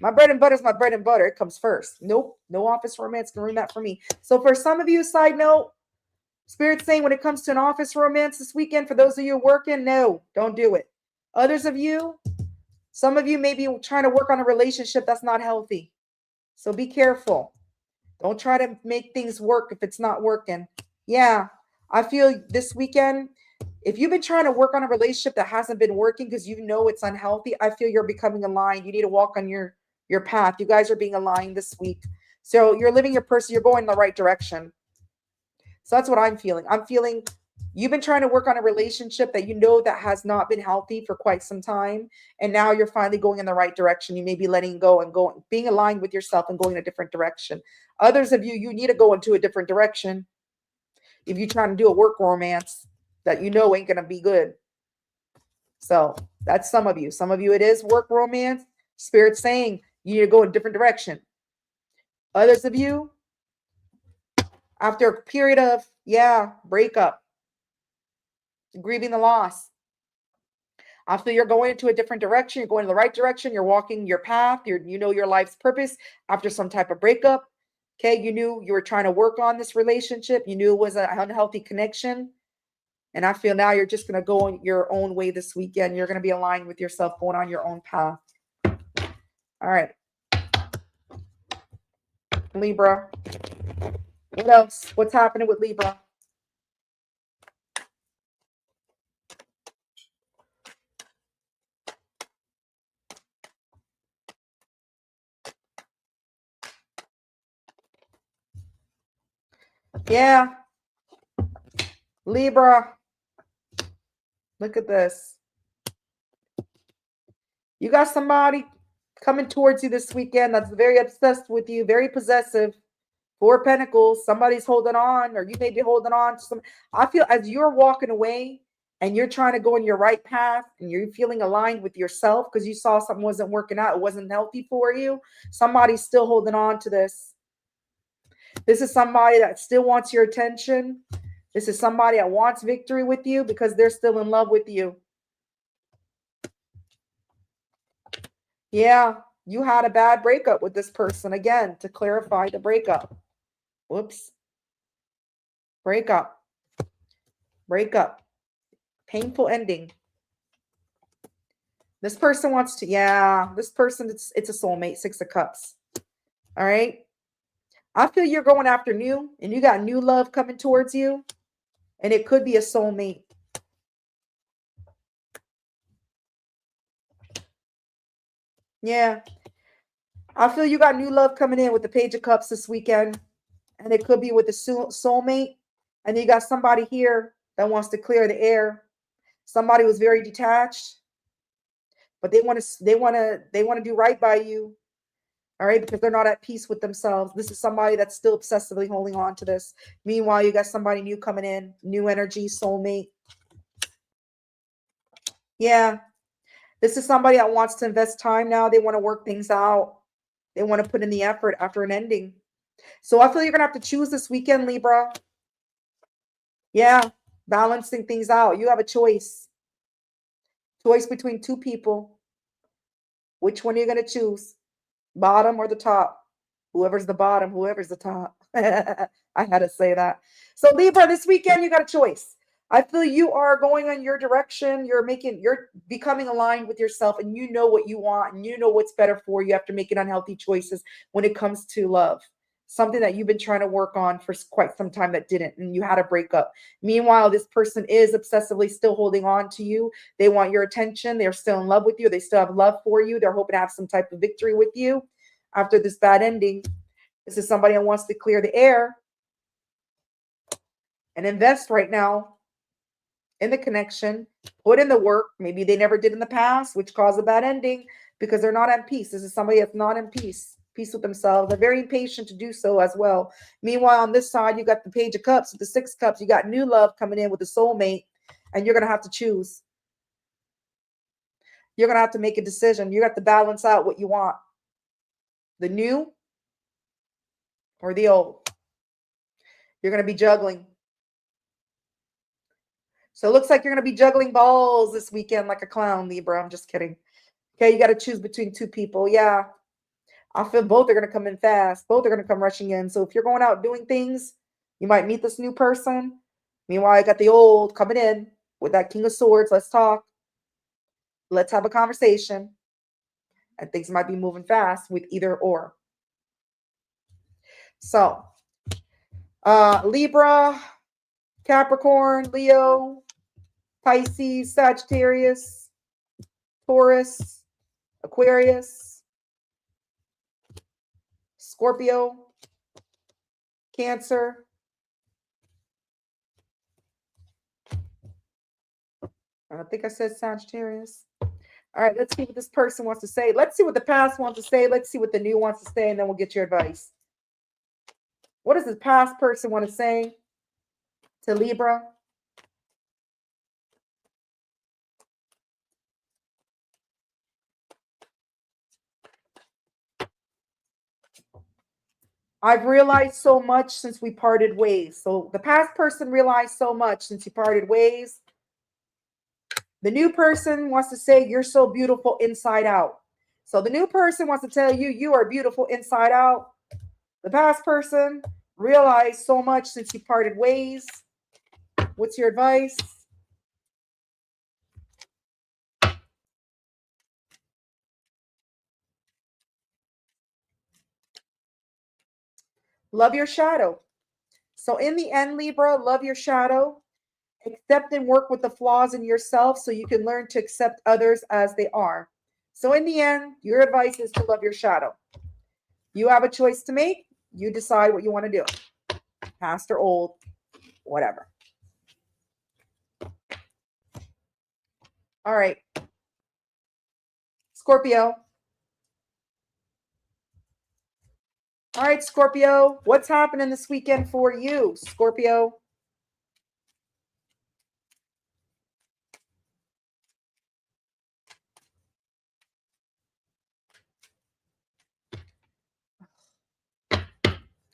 My bread and butter is my bread and butter. It comes first. Nope. No office romance can ruin that for me. So for some of you, side note, Spirit's saying when it comes to an office romance this weekend, for those of you working, no, don't do it. Others of you, some of you may be trying to work on a relationship that's not healthy. So be careful. Don't try to make things work if it's not working. Yeah, I feel this weekend, if you've been trying to work on a relationship that hasn't been working because you know it's unhealthy, I feel you're becoming aligned. You need to walk on your path. You guys are being aligned this week. So you're living your person, you're going in the right direction. So that's what I'm feeling. I'm feeling you've been trying to work on a relationship that you know that has not been healthy for quite some time. And now you're finally going in the right direction. You may be letting go and going, being aligned with yourself and going in a different direction. Others of you, you need to go into a different direction. If you're trying to do a work romance that you know ain't going to be good. So that's some of you. Some of you, it is work romance. Spirit saying you need to go in a different direction. Others of you, after a period of, breakup, grieving the loss, I feel you're going into a different direction. You're going in the right direction. You're walking your path. You know your life's purpose after some type of breakup. Okay, you knew you were trying to work on this relationship. You knew it was an unhealthy connection. And I feel now you're just going to go your own way this weekend. You're going to be aligned with yourself, going on your own path. All right. Libra. What else? What's happening with Libra? Yeah. Libra. Look at this. You got somebody coming towards you this weekend that's very obsessed with you, very possessive. Four of Pentacles. Somebody's holding on, or you may be holding on to some. I feel as you're walking away and you're trying to go in your right path and you're feeling aligned with yourself because you saw something wasn't working out, it wasn't healthy for you. Somebody's still holding on to this. This is somebody that still wants your attention. This is somebody that wants victory with you because they're still in love with you. Yeah, you had a bad breakup with this person. Again, to clarify the breakup. Whoops. Breakup. Breakup. Painful ending. This person wants to, yeah, this person, it's a soulmate, Six of Cups. All right. I feel you're going after new, and you got new love coming towards you, and it could be a soulmate. Yeah. I feel you got new love coming in with the Page of Cups this weekend, and it could be with the soulmate, and you got somebody here that wants to clear the air. Somebody was very detached, but they want to do right by you. All right, because they're not at peace with themselves. This is somebody that's still obsessively holding on to this. Meanwhile, you got somebody new coming in, new energy, soulmate. Yeah, this is somebody that wants to invest time now. They want to work things out. They want to put in the effort after an ending. So I feel you're going to have to choose this weekend, Libra. Yeah, balancing things out. You have a choice. Choice between two people. Which one are you going to choose? Bottom or the top? Whoever's the bottom, whoever's the top. I had to say that. So Libra, this weekend you got a choice. I feel you are going in your direction. You're becoming aligned with yourself, and you know what you want, and you know what's better for you after making unhealthy choices when it comes to love. Something that you've been trying to work on for quite some time that didn't, and you had a breakup. Meanwhile, this person is obsessively still holding on to you. They want your attention. They're still in love with you. They still have love for you. They're hoping to have some type of victory with you after this bad ending. This is somebody that wants to clear the air and invest right now in the connection, put in the work. Maybe they never did in the past, which caused a bad ending because they're not at peace. This is somebody that's not in peace with themselves. They're very impatient to do so as well. Meanwhile, on this side, you got the Page of Cups with the Six Cups. You got new love coming in with the soulmate, and you're going to have to choose. You're going to have to make a decision. You have to balance out what you want. The new or the old. You're going to be juggling. So it looks like you're going to be juggling balls this weekend like a clown, Libra. I'm just kidding. Okay, you got to choose between two people. Yeah. I feel both are going to come in fast. Both are going to come rushing in. So if you're going out doing things, you might meet this new person. Meanwhile, I got the old coming in with that King of Swords. Let's talk. Let's have a conversation. And things might be moving fast with either or. So, Libra, Capricorn, Leo, Pisces, Sagittarius, Taurus, Aquarius, Scorpio, Cancer. I think I said Sagittarius. All right, let's see what this person wants to say. Let's see what the past wants to say. Let's see what the new wants to say, and then we'll get your advice. What does the past person want to say to Libra? I've realized so much since we parted ways. So the past person realized so much since you parted ways. The new person wants to say, you're so beautiful inside out. So the new person wants to tell you, you are beautiful inside out. The past person realized so much since you parted ways. What's your advice? Love your shadow. So in the end, Libra, love your shadow. Accept and work with the flaws in yourself so you can learn to accept others as they are. So in the end, your advice is to love your shadow. You have a choice to make. You decide what you want to do. past or old, whatever. All right. Scorpio. All right, Scorpio, what's happening this weekend for you, Scorpio?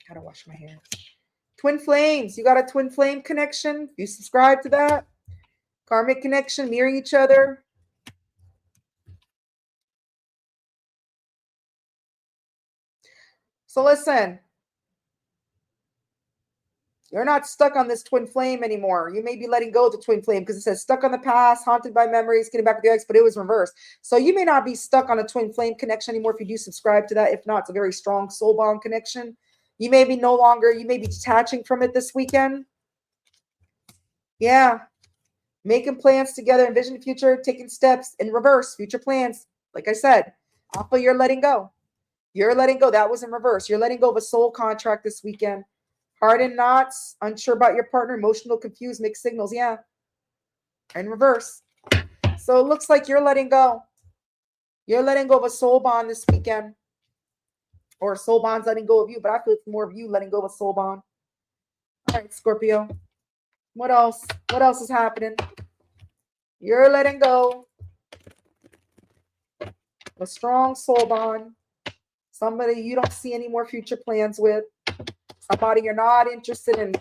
Gotta wash my hair. Twin flames. You got a twin flame connection? You subscribe to that? Karmic connection, mirroring each other. So listen, you're not stuck on this twin flame anymore. You may be letting go of the twin flame because it says stuck on the past, haunted by memories, getting back with your ex, but it was reversed. So you may not be stuck on a twin flame connection anymore if you do subscribe to that. If not, it's a very strong soul bond connection. You may be you may be detaching from it this weekend. Yeah. Making plans together, envision the future, taking steps in reverse, future plans. Like I said, Alpha, you're letting go. You're letting go. That was in reverse. You're letting go of a soul contract this weekend. Heart in knots, unsure about your partner, emotional, confused, mixed signals. Yeah. In reverse. So it looks like you're letting go. You're letting go of a soul bond this weekend. Or soul bond's letting go of you, but I feel it's more of you letting go of a soul bond. All right, Scorpio. What else? What else is happening? You're letting go. A strong soul bond. Somebody you don't see any more future plans with. Somebody you're not interested in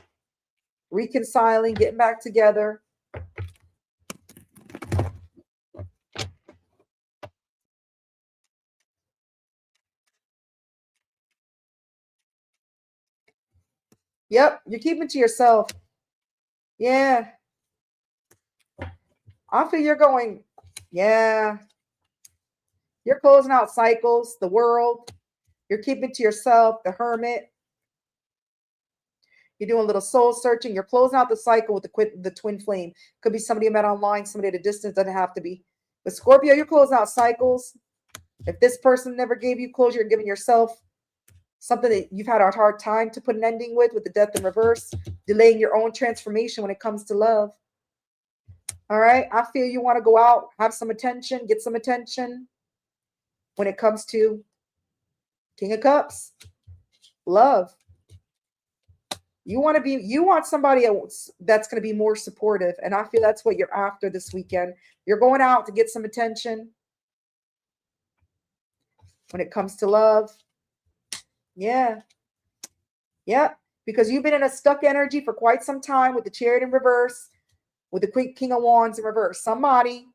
reconciling, getting back together. Yep, you're keeping to yourself. Yeah. I feel you're going, yeah. You're closing out cycles, the world. You're keeping to yourself, the hermit. You're doing a little soul searching. You're closing out the cycle with the twin flame. Could be somebody you met online, somebody at a distance, doesn't have to be. But Scorpio, you're closing out cycles. If this person never gave you closure, you're giving yourself something that you've had a hard time to put an ending with the death in reverse, delaying your own transformation when it comes to love. All right. I feel you want to go out, have some attention, get some attention when it comes to King of Cups, love. You want somebody else that's going to be more supportive. And I feel that's what you're after this weekend. You're going out to get some attention when it comes to love. Yeah. Yeah. Because you've been in a stuck energy for quite some time with the Chariot in reverse, with the King of Wands in reverse. Somebody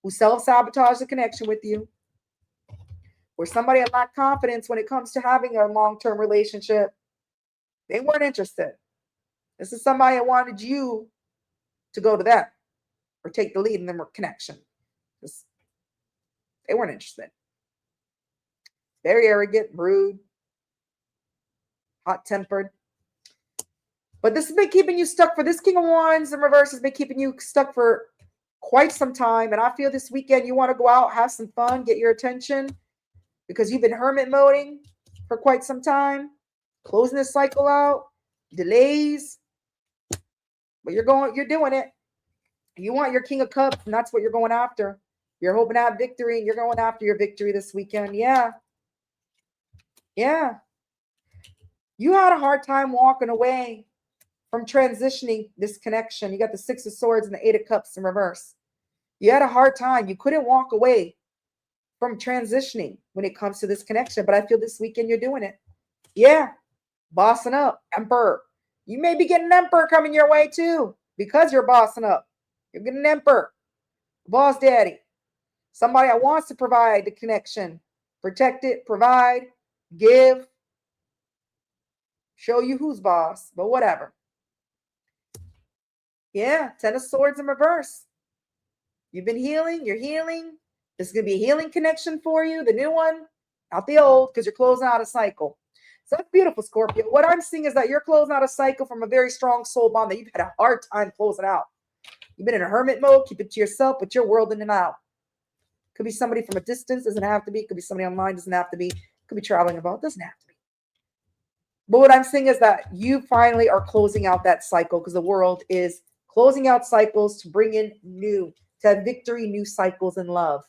who self-sabotaged the connection with you, or somebody that lacked confidence when it comes to having a long-term relationship. They weren't interested. This is somebody that wanted you to go to them or take the lead in their connection. They weren't interested. Very arrogant, rude, hot-tempered. But this has been keeping you stuck for this King of Wands in reverse has been keeping you stuck for quite some time. And I feel this weekend you want to go out, have some fun, get your attention because you've been hermit moding for quite some time, closing this cycle out, delays. But you're doing it. You want your King of Cups, and that's what you're going after. You're hoping to have victory, and you're going after your victory this weekend. Yeah. Yeah. You had a hard time walking away from transitioning this connection. You got the Six of Swords and the Eight of Cups in reverse. You had a hard time. You couldn't walk away from transitioning when it comes to this connection. But I feel this weekend you're doing it. Yeah. Bossing up. Emperor. You may be getting an Emperor coming your way too because you're bossing up. You're getting an Emperor. Boss daddy. Somebody that wants to provide the connection. Protect it. Provide. Give. Show you who's boss. But whatever. Yeah. Ten of Swords in reverse. You've been healing. You're healing. This is going to be a healing connection for you. The new one. Not the old because you're closing out a cycle. So that's beautiful, Scorpio. What I'm seeing is that you're closing out a cycle from a very strong soul bond that you've had a hard time closing out. You've been in a hermit mode. Keep it to yourself, but you're worlding it out. Could be somebody from a distance. Doesn't have to be. Could be somebody online. Doesn't have to be. Could be traveling about. Doesn't have to be. But what I'm saying is that you finally are closing out that cycle, because the world is closing out cycles to bring in new, to have victory, new cycles in love.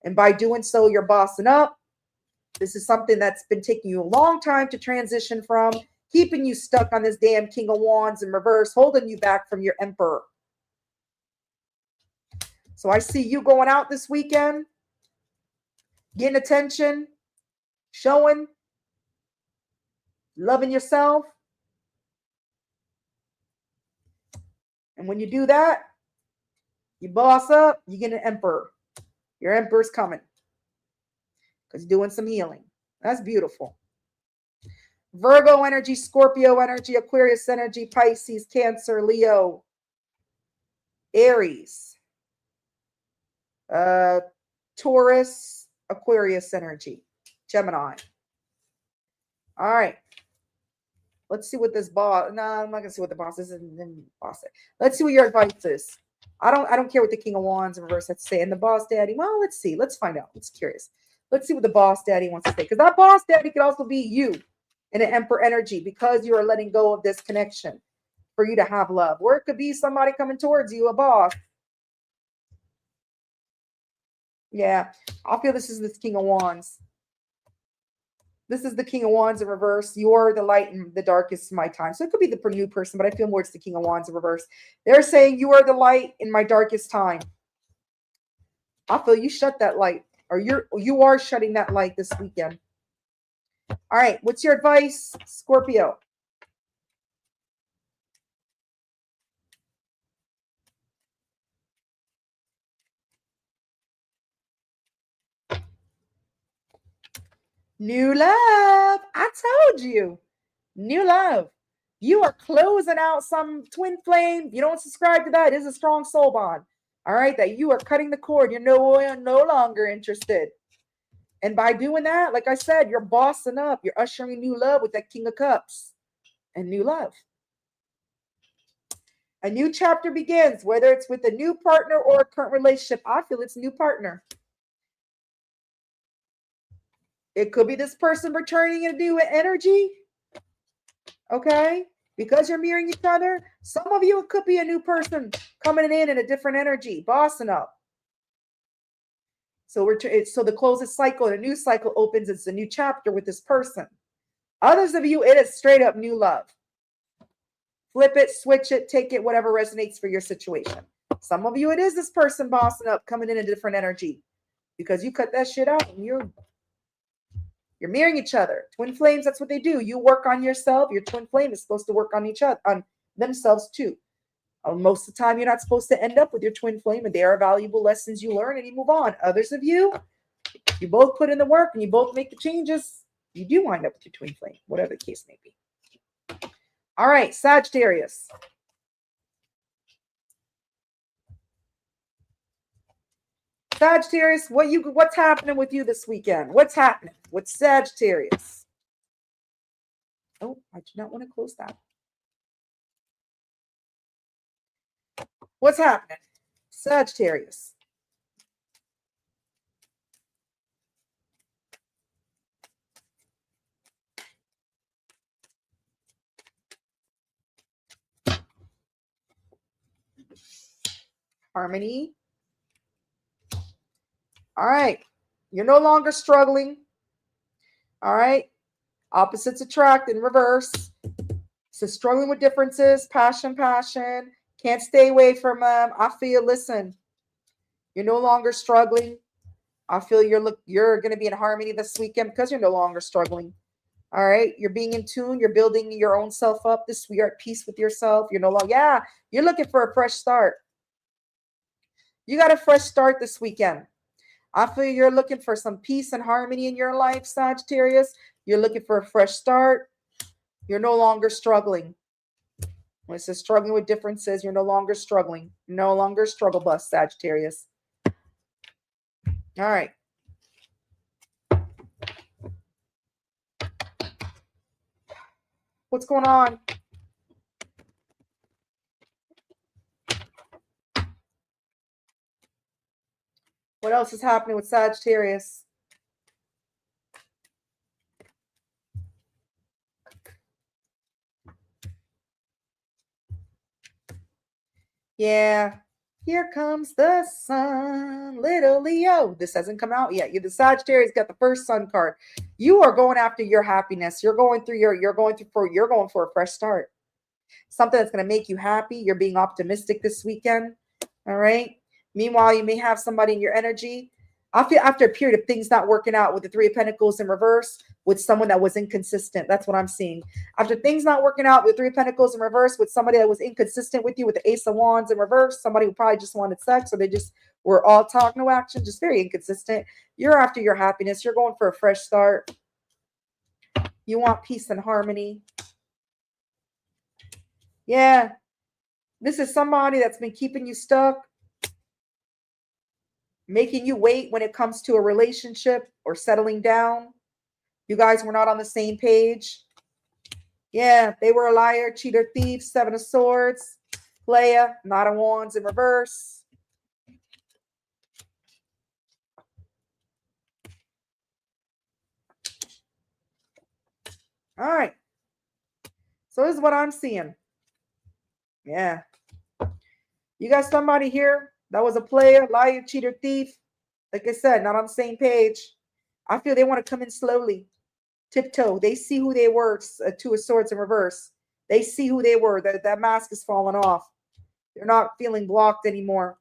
And by doing so, you're bossing up. This is something that's been taking you a long time to transition from, keeping you stuck on this damn King of Wands in reverse, holding you back from your Emperor. So I see you going out this weekend, getting attention, showing, loving yourself. And when you do that, you boss up, you get an Emperor. Your Emperor's coming because you're doing some healing. That's beautiful. Virgo energy, Scorpio energy, Aquarius energy, Pisces, Cancer, Leo, Aries, Taurus, Aquarius energy, Gemini. All right. Let's see what this boss. No, I'm not gonna see what the boss is. And boss it. Let's see what your advice is. I don't care what the King of Wands in reverse has to say. And the boss daddy. Well, let's see. Let's find out. It's curious. Let's see what the boss daddy wants to say. Because that boss daddy could also be you in an Emperor energy, because you are letting go of this connection for you to have love. Or it could be somebody coming towards you, a boss. Yeah, I feel this is this King of Wands. This is the King of Wands in reverse. You are the light and the darkest in my time. So it could be the new person, but I feel more it's the King of Wands in reverse. They're saying you are the light in my darkest time. I feel you shut that light, or you are shutting that light this weekend. All right, what's your advice, Scorpio? New love. I told you. New love. You are closing out some twin flame. If you don't subscribe to that, it is a strong soul bond. All right, that you are cutting the cord. You're no longer interested. And by doing that, like I said, you're bossing up. You're ushering new love with that King of Cups and new love. A new chapter begins, whether it's with a new partner or a current relationship. I feel it's a new partner. It could be this person returning a new energy. Okay? Because you're mirroring each other. Some of you, it could be a new person coming in a different energy, bossing up. So so the closest cycle and a new cycle opens. It's a new chapter with this person. Others of you, it is straight up new love. Flip it, switch it, take it, whatever resonates for your situation. Some of you, it is this person bossing up, coming in a different energy, because you cut that shit out and you're mirroring each other. Twin flames, that's what they do. You work on yourself. Your twin flame is supposed to work on each other, on themselves too. Most of the time, you're not supposed to end up with your twin flame, and they are valuable lessons you learn and you move on. Others of you, you both put in the work and you both make the changes. You do wind up with your twin flame, whatever the case may be. All right, Sagittarius. Sagittarius, what's happening with you this weekend? What's happening with Sagittarius? Oh, I do not want to close that. What's happening? Sagittarius. Harmony. All right. You're no longer struggling. All right. Opposites attract in reverse. So struggling with differences, passion. Can't stay away from them. I feel, listen, you're no longer struggling. I feel you're going to be in harmony this weekend because you're no longer struggling. All right. You're being in tune. You're building your own self up. You're at peace with yourself. You're no longer, you're looking for a fresh start. You got a fresh start this weekend. I feel you're looking for some peace and harmony in your life, Sagittarius. You're looking for a fresh start. You're no longer struggling. When it says struggling with differences, you're no longer struggling. No longer struggle bus, Sagittarius. All right. What's going on? What else is happening with Sagittarius? Yeah. Here comes the sun, little Leo. This hasn't come out yet. The Sagittarius got the first sun card. You are going after your happiness. You're going for a fresh start. Something that's going to make you happy. You're being optimistic this weekend. All right. Meanwhile, you may have somebody in your energy. I feel after a period of things not working out with the Three of Pentacles in reverse, with someone that was inconsistent. That's what I'm seeing. After things not working out with Three of Pentacles in reverse, with somebody that was inconsistent with you, with the Ace of Wands in reverse, somebody who probably just wanted sex, or they just were all talk, no action, just very inconsistent. You're after your happiness. You're going for a fresh start. You want peace and harmony. Yeah. This is somebody that's been keeping you stuck, making you wait when it comes to a relationship or settling down. You guys were not on the same page. Yeah, they were a liar, cheater, thief, Seven of Swords, player, Knight of Wands in reverse. All right. So this is what I'm seeing. Yeah. You got somebody here that was a player, liar, cheater, thief. Like I said, not on the same page. I feel they want to come in slowly. Tiptoe. They see who they were. Two of Swords in reverse. They see who they were. That mask is falling off. They're not feeling blocked anymore.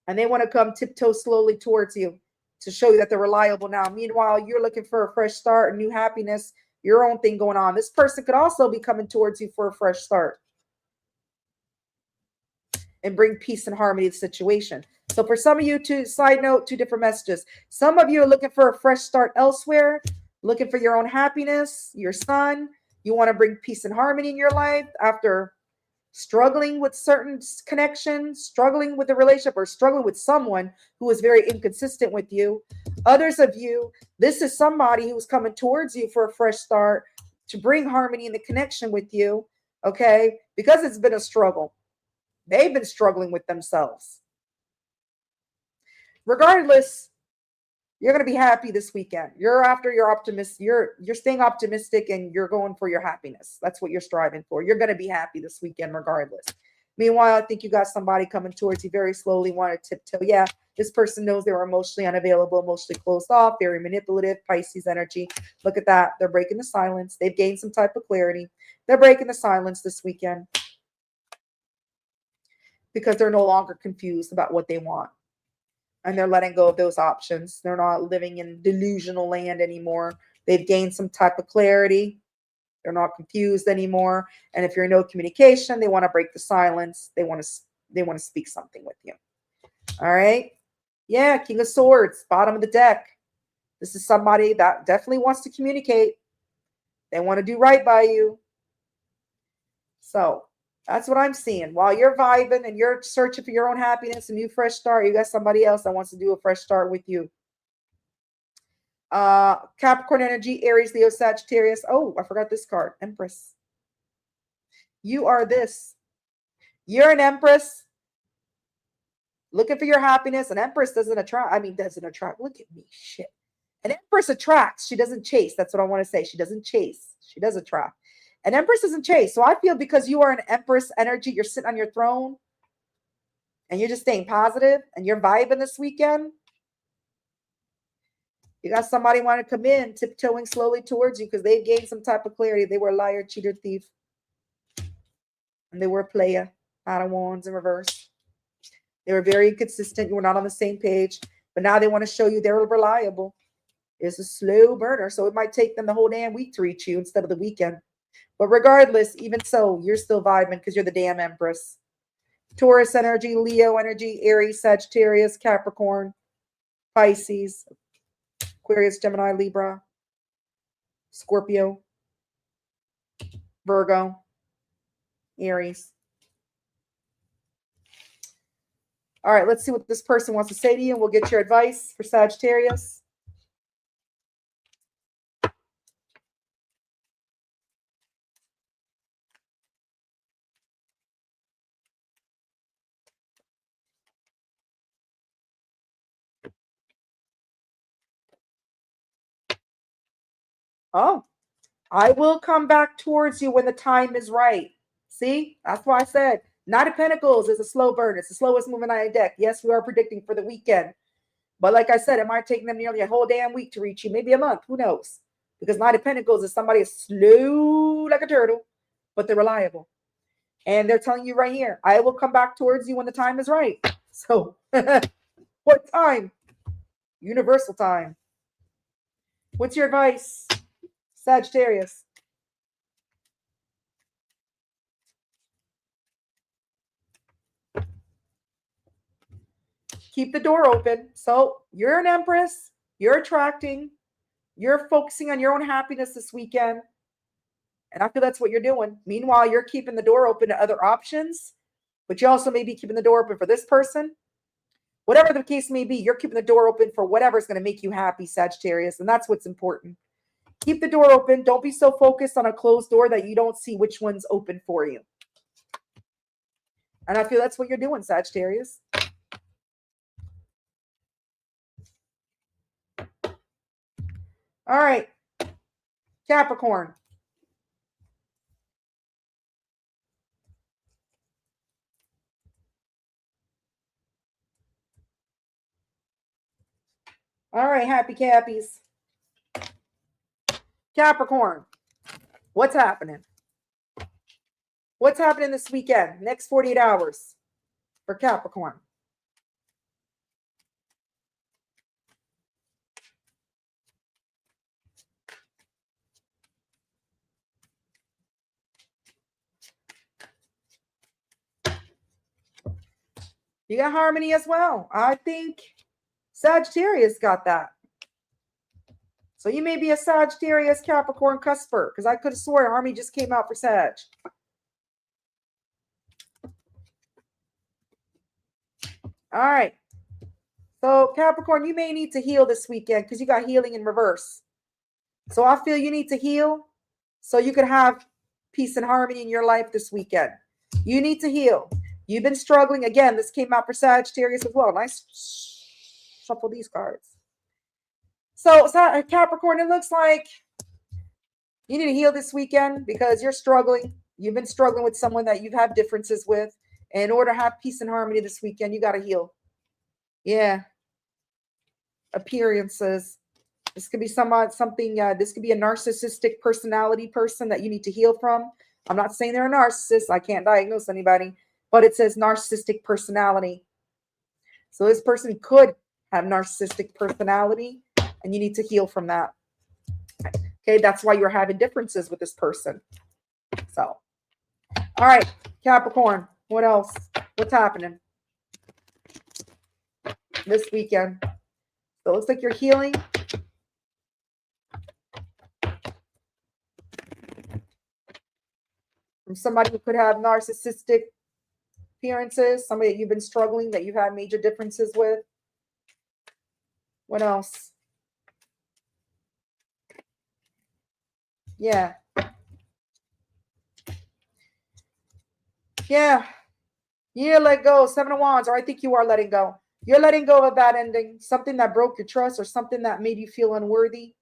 And they want to come tiptoe slowly towards you to show you that they're reliable now. Meanwhile, you're looking for a fresh start, a new happiness, your own thing going on. This person could also be coming towards you for a fresh start and bring peace and harmony to the situation. So for some of you, side note, two different messages. Some of you are looking for a fresh start elsewhere, looking for your own happiness, your sun. You want to bring peace and harmony in your life after struggling with certain connections, struggling with a relationship, or struggling with someone who is very inconsistent with you. Others of you, this is somebody who's coming towards you for a fresh start to bring harmony in the connection with you, okay? Because it's been a struggle. They've been struggling with themselves. Regardless, you're going to be happy this weekend. You're after your optimist. You're staying optimistic and you're going for your happiness. That's what you're striving for. You're going to be happy this weekend regardless. Meanwhile, I think you got somebody coming towards you very slowly, want to tiptoe. Yeah, this person knows they were emotionally unavailable, emotionally closed off, very manipulative, Pisces energy. Look at that. They're breaking the silence. They've gained some type of clarity. They're breaking the silence this weekend because they're no longer confused about what they want. And they're letting go of those options. They're not living in delusional land anymore. They've gained some type of clarity. They're not confused anymore. And if you're in no communication, they want to break the silence. They want to speak something with you. All right. Yeah, King of Swords, bottom of the deck. This is somebody that definitely wants to communicate. They want to do right by you. So that's what I'm seeing. While you're vibing and you're searching for your own happiness, a new fresh start, you got somebody else that wants to do a fresh start with you. Capricorn energy, Aries, Leo, Sagittarius. Oh, I forgot this card. Empress. You are this. You're an Empress looking for your happiness. An Empress doesn't attract. Look at me. Shit. An Empress attracts. She doesn't chase. That's what I want to say. She doesn't chase. She does attract. An Empress doesn't chase. So I feel because you are an Empress energy, you're sitting on your throne and you're just staying positive and you're vibing this weekend. You got somebody want to come in, tiptoeing slowly towards you because they've gained some type of clarity. They were a liar, cheater, thief. And they were a player. Out of Wands in reverse. They were very inconsistent. You were not on the same page. But now they want to show you they're reliable. It's a slow burner. So it might take them the whole damn week to reach you instead of the weekend. But regardless, even so, you're still vibing because you're the damn Empress. Taurus energy, Leo energy, Aries, Sagittarius, Capricorn, Pisces, Aquarius, Gemini, Libra, Scorpio, Virgo, Aries. All right, let's see what this person wants to say to you, and we'll get your advice for Sagittarius. Oh, I will come back towards you when the time is right. See, that's why I said Knight of Pentacles is a slow burn. It's the slowest moving on the deck. Yes, we are predicting for the weekend. But like I said, it might take them nearly a whole damn week to reach you. Maybe a month. Who knows? Because Knight of Pentacles is somebody slow like a turtle, but they're reliable. And they're telling you right here, I will come back towards you when the time is right. So what time? Universal time. What's your advice, Sagittarius? Keep the door open. So you're an Empress. You're attracting. You're focusing on your own happiness this weekend. And I feel that's what you're doing. Meanwhile, you're keeping the door open to other options. But you also may be keeping the door open for this person. Whatever the case may be, you're keeping the door open for whatever's going to make you happy, Sagittarius. And that's what's important. Keep the door open. Don't be so focused on a closed door that you don't see which one's open for you. And I feel that's what you're doing, Sagittarius. All right. Capricorn. All right, happy Cappies. Capricorn, what's happening? What's happening this weekend? Next 48 hours for Capricorn. You got harmony as well. I think Sagittarius got that. So you may be a Sagittarius Capricorn cusper, because I could have sworn harmony just came out for Sag. All right. So Capricorn, you may need to heal this weekend because you got healing in reverse. So I feel you need to heal so you can have peace and harmony in your life this weekend. You need to heal. You've been struggling. Again, this came out for Sagittarius as well. Nice. Shuffle these cards. So Capricorn, it looks like you need to heal this weekend because you're struggling. You've been struggling with someone that you've had differences with. And in order to have peace and harmony this weekend, you got to heal. Yeah. Appearances. This could be this could be a narcissistic personality person that you need to heal from. I'm not saying they're a narcissist. I can't diagnose anybody, but it says narcissistic personality. So this person could have narcissistic personality and you need to heal from that. Okay, that's why you're having differences with this person. So, all right, Capricorn, what else? What's happening this weekend? So it looks like you're healing. From somebody who could have narcissistic appearances, somebody that you've been struggling, that you've had major differences with. What else? Yeah. Yeah. You let go. 7 of Wands, or I think you are letting go. You're letting go of a bad ending, something that broke your trust or something that made you feel unworthy.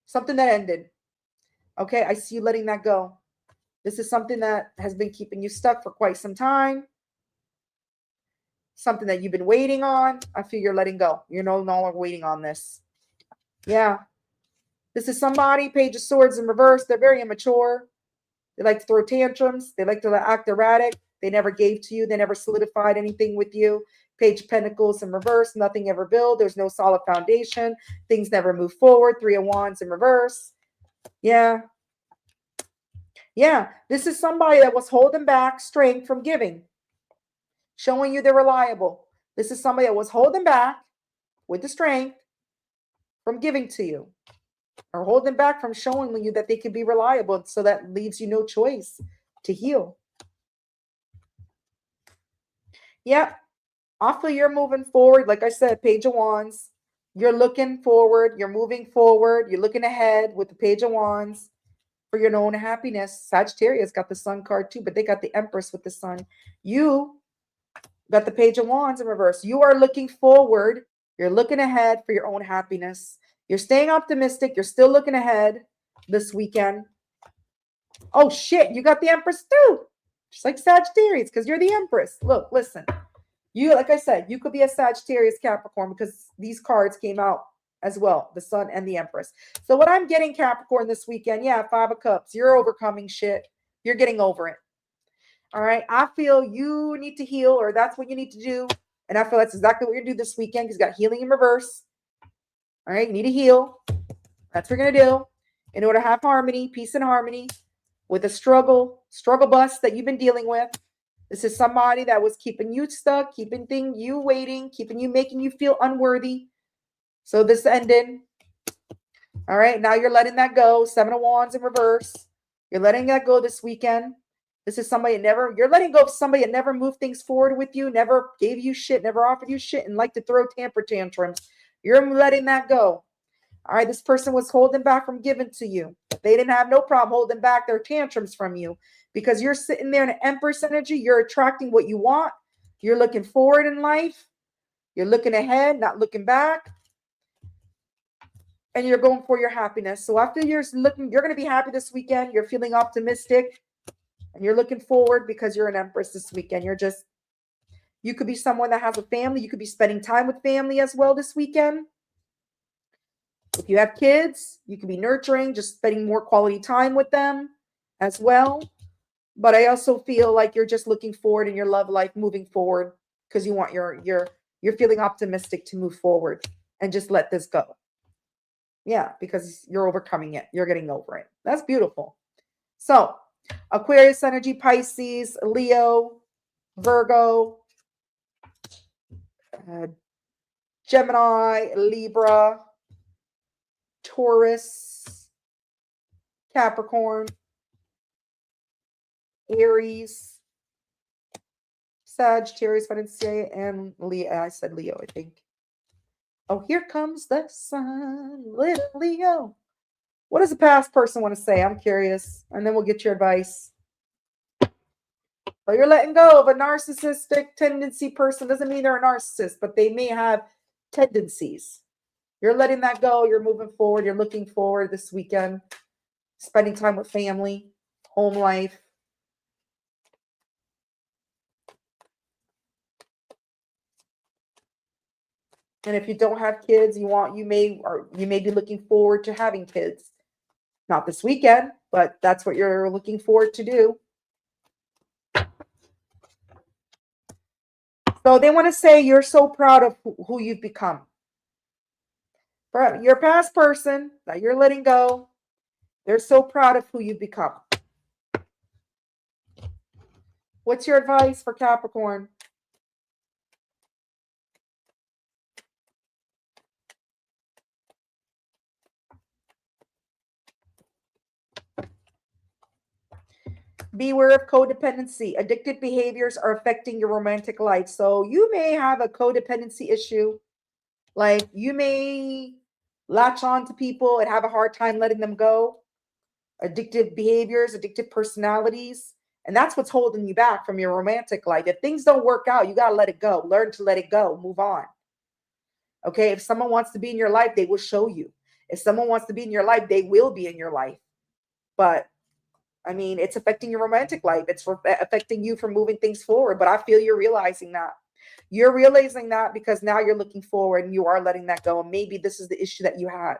Something that ended. Okay, I see you letting that go. This is something that has been keeping you stuck for quite some time. Something that you've been waiting on. I feel you're letting go. You're no longer waiting on this. Yeah. This is somebody, Page of Swords in reverse. They're very immature. They like to throw tantrums. They like to act erratic. They never gave to you. They never solidified anything with you. Page of Pentacles in reverse. Nothing ever built. There's no solid foundation. Things never move forward. 3 of Wands in reverse. Yeah. Yeah. This is somebody that was holding back strength from giving. Showing you they're reliable. This is somebody that was holding back with the strength from giving to you. Or holding back from showing you that they can be reliable. So that leaves you no choice to heal. Yep. I feel you're moving forward. Like I said, Page of Wands. You're looking forward. You're moving forward. You're looking ahead with the Page of Wands for your own happiness. Sagittarius got the Sun card too, but they got the Empress with the Sun. You got the Page of Wands in reverse. You are looking forward. You're looking ahead for your own happiness. You're staying optimistic. You're still looking ahead this weekend. Oh shit, you got the Empress too. Just like Sagittarius, because you're the Empress. Look, listen. You, like I said, you could be a Sagittarius Capricorn because these cards came out as well, the Sun and the Empress. So what I'm getting, Capricorn, this weekend, yeah, 5 of Cups. You're overcoming shit. You're getting over it. All right. I feel you need to heal, or that's what you need to do. And I feel that's exactly what you're going to do this weekend because you got healing in reverse. All right. You need to heal. That's what you're going to do in order to have harmony, peace and harmony with the struggle bus that you've been dealing with. This is somebody that was keeping you stuck, keeping you waiting, making you feel unworthy. So this ended. All right. Now you're letting that go. 7 of Wands in reverse. You're letting that go this weekend. This is somebody you're letting go of somebody that never moved things forward with you, never gave you shit, never offered you shit, and like to throw temper tantrums. You're letting that go. All right. This person was holding back from giving to you. They didn't have no problem holding back their tantrums from you because you're sitting there in an Empress energy. You're attracting what you want. You're looking forward in life. You're looking ahead, not looking back. And you're going for your happiness. So I feel you're going to be happy this weekend. You're feeling optimistic and you're looking forward because you're an Empress this weekend. You could be someone that has a family. You could be spending time with family as well this weekend. If you have kids, you can be nurturing, just spending more quality time with them as well. But I also feel like you're just looking forward in your love life, moving forward because you want you're feeling optimistic to move forward and just let this go. Yeah, because you're overcoming it. You're getting over it. That's beautiful. So Aquarius energy, Pisces, Leo, Virgo, Gemini, Libra, Taurus, Capricorn, Aries, Sagittarius, I didn't say, and Leo. I said Leo, I think. Oh, here comes the sun, little Leo. What does a past person want to say? I'm curious. And then we'll get your advice. So you're letting go of a narcissistic tendency person. Doesn't mean they're a narcissist, but they may have tendencies. You're letting that go. You're moving forward. You're looking forward this weekend, spending time with family, home life. And if you don't have kids, you may be looking forward to having kids. Not this weekend, but that's what you're looking forward to do. So they want to say you're so proud of who you've become. Your past person that you're letting go, they're so proud of who you've become. What's your advice for Capricorn? Beware of codependency. Addictive behaviors are affecting your romantic life. So you may have a codependency issue. Like you may latch on to people and have a hard time letting them go. Addictive behaviors, addictive personalities. And that's what's holding you back from your romantic life. If things don't work out, you got to let it go. Learn to let it go. Move on. Okay. If someone wants to be in your life, they will show you. If someone wants to be in your life, they will be in your life. But I mean, it's affecting your romantic life. It's affecting you from moving things forward. But I feel you're realizing that. You're realizing that because now you're looking forward and you are letting that go. And maybe this is the issue that you had.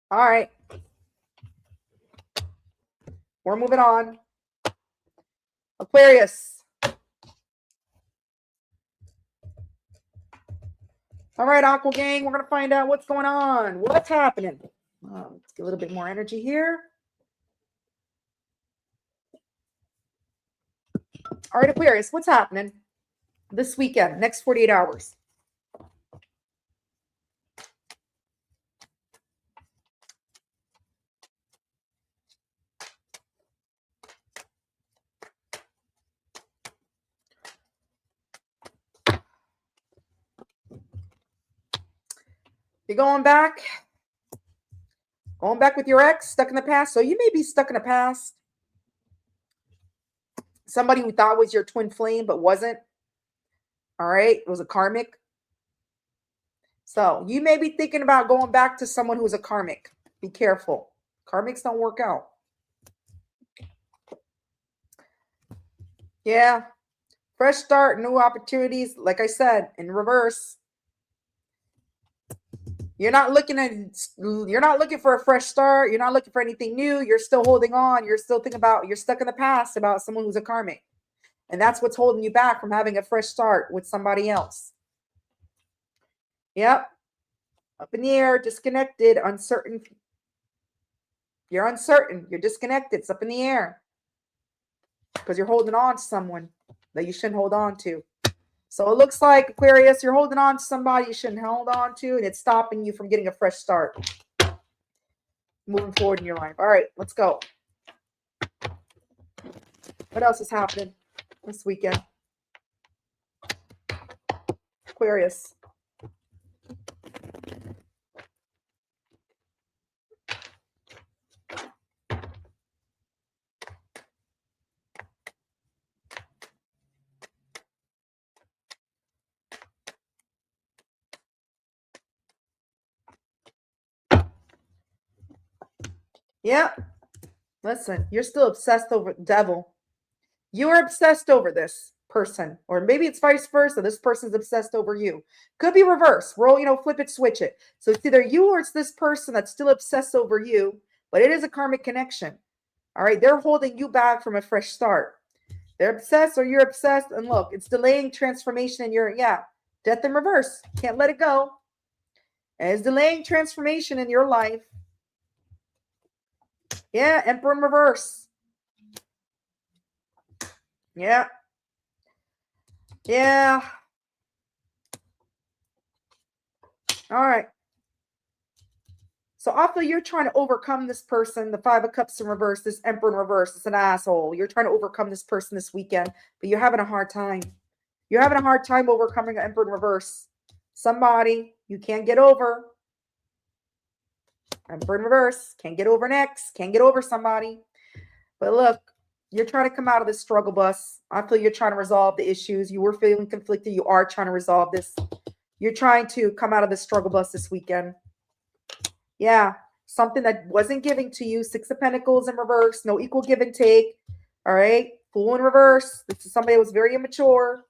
All right. We're moving on. Aquarius. All right, Aqua Gang, we're going to find out what's going on. What's happening? Let's get a little bit more energy here. All right, Aquarius, what's happening this weekend, next 48 hours? You're going back with your ex, stuck in the past. So you may be stuck in the past. Somebody who thought was your twin flame, but wasn't. All right. It was a karmic. So you may be thinking about going back to someone who's a karmic. Be careful. Karmics don't work out. Yeah. Fresh start, new opportunities. Like I said, in reverse. You're not looking for a fresh start. You're not looking for anything new. You're still holding on. You're still thinking about, you're stuck in the past about someone who's a karmic. And that's what's holding you back from having a fresh start with somebody else. Yep. Up in the air, disconnected, uncertain. You're uncertain. You're disconnected. It's up in the air. Because you're holding on to someone that you shouldn't hold on to. So it looks like, Aquarius, you're holding on to somebody you shouldn't hold on to, and it's stopping you from getting a fresh start. Moving forward in your life. All right, let's go. What else is happening this weekend? Aquarius. Yeah. Listen, you're still obsessed over the devil. You are obsessed over this person, or maybe it's vice versa. This person's obsessed over you. Could be reverse. Roll, flip it, switch it. So it's either you or it's this person that's still obsessed over you, but it is a karmic connection. All right. They're holding you back from a fresh start. They're obsessed or you're obsessed. And look, it's delaying transformation in your, death in reverse. Can't let it go. And it's delaying transformation in your life. Yeah, Emperor in reverse. Yeah. Yeah. All right. So I feel you're trying to overcome this person, the Five of Cups in reverse, this Emperor in reverse. It's an asshole. You're trying to overcome this person this weekend, but you're having a hard time. You're having a hard time overcoming an Emperor in reverse. Somebody you can't get over. Emperor in reverse. Can't get over an ex. Can't get over somebody. But look, you're trying to come out of this struggle bus. I feel you're trying to resolve the issues. You were feeling conflicted. You are trying to resolve this. You're trying to come out of this struggle bus this weekend. Yeah, something that wasn't giving to you. Six of Pentacles in reverse. No equal give and take. All right. Fool in reverse. This is somebody who was very immature.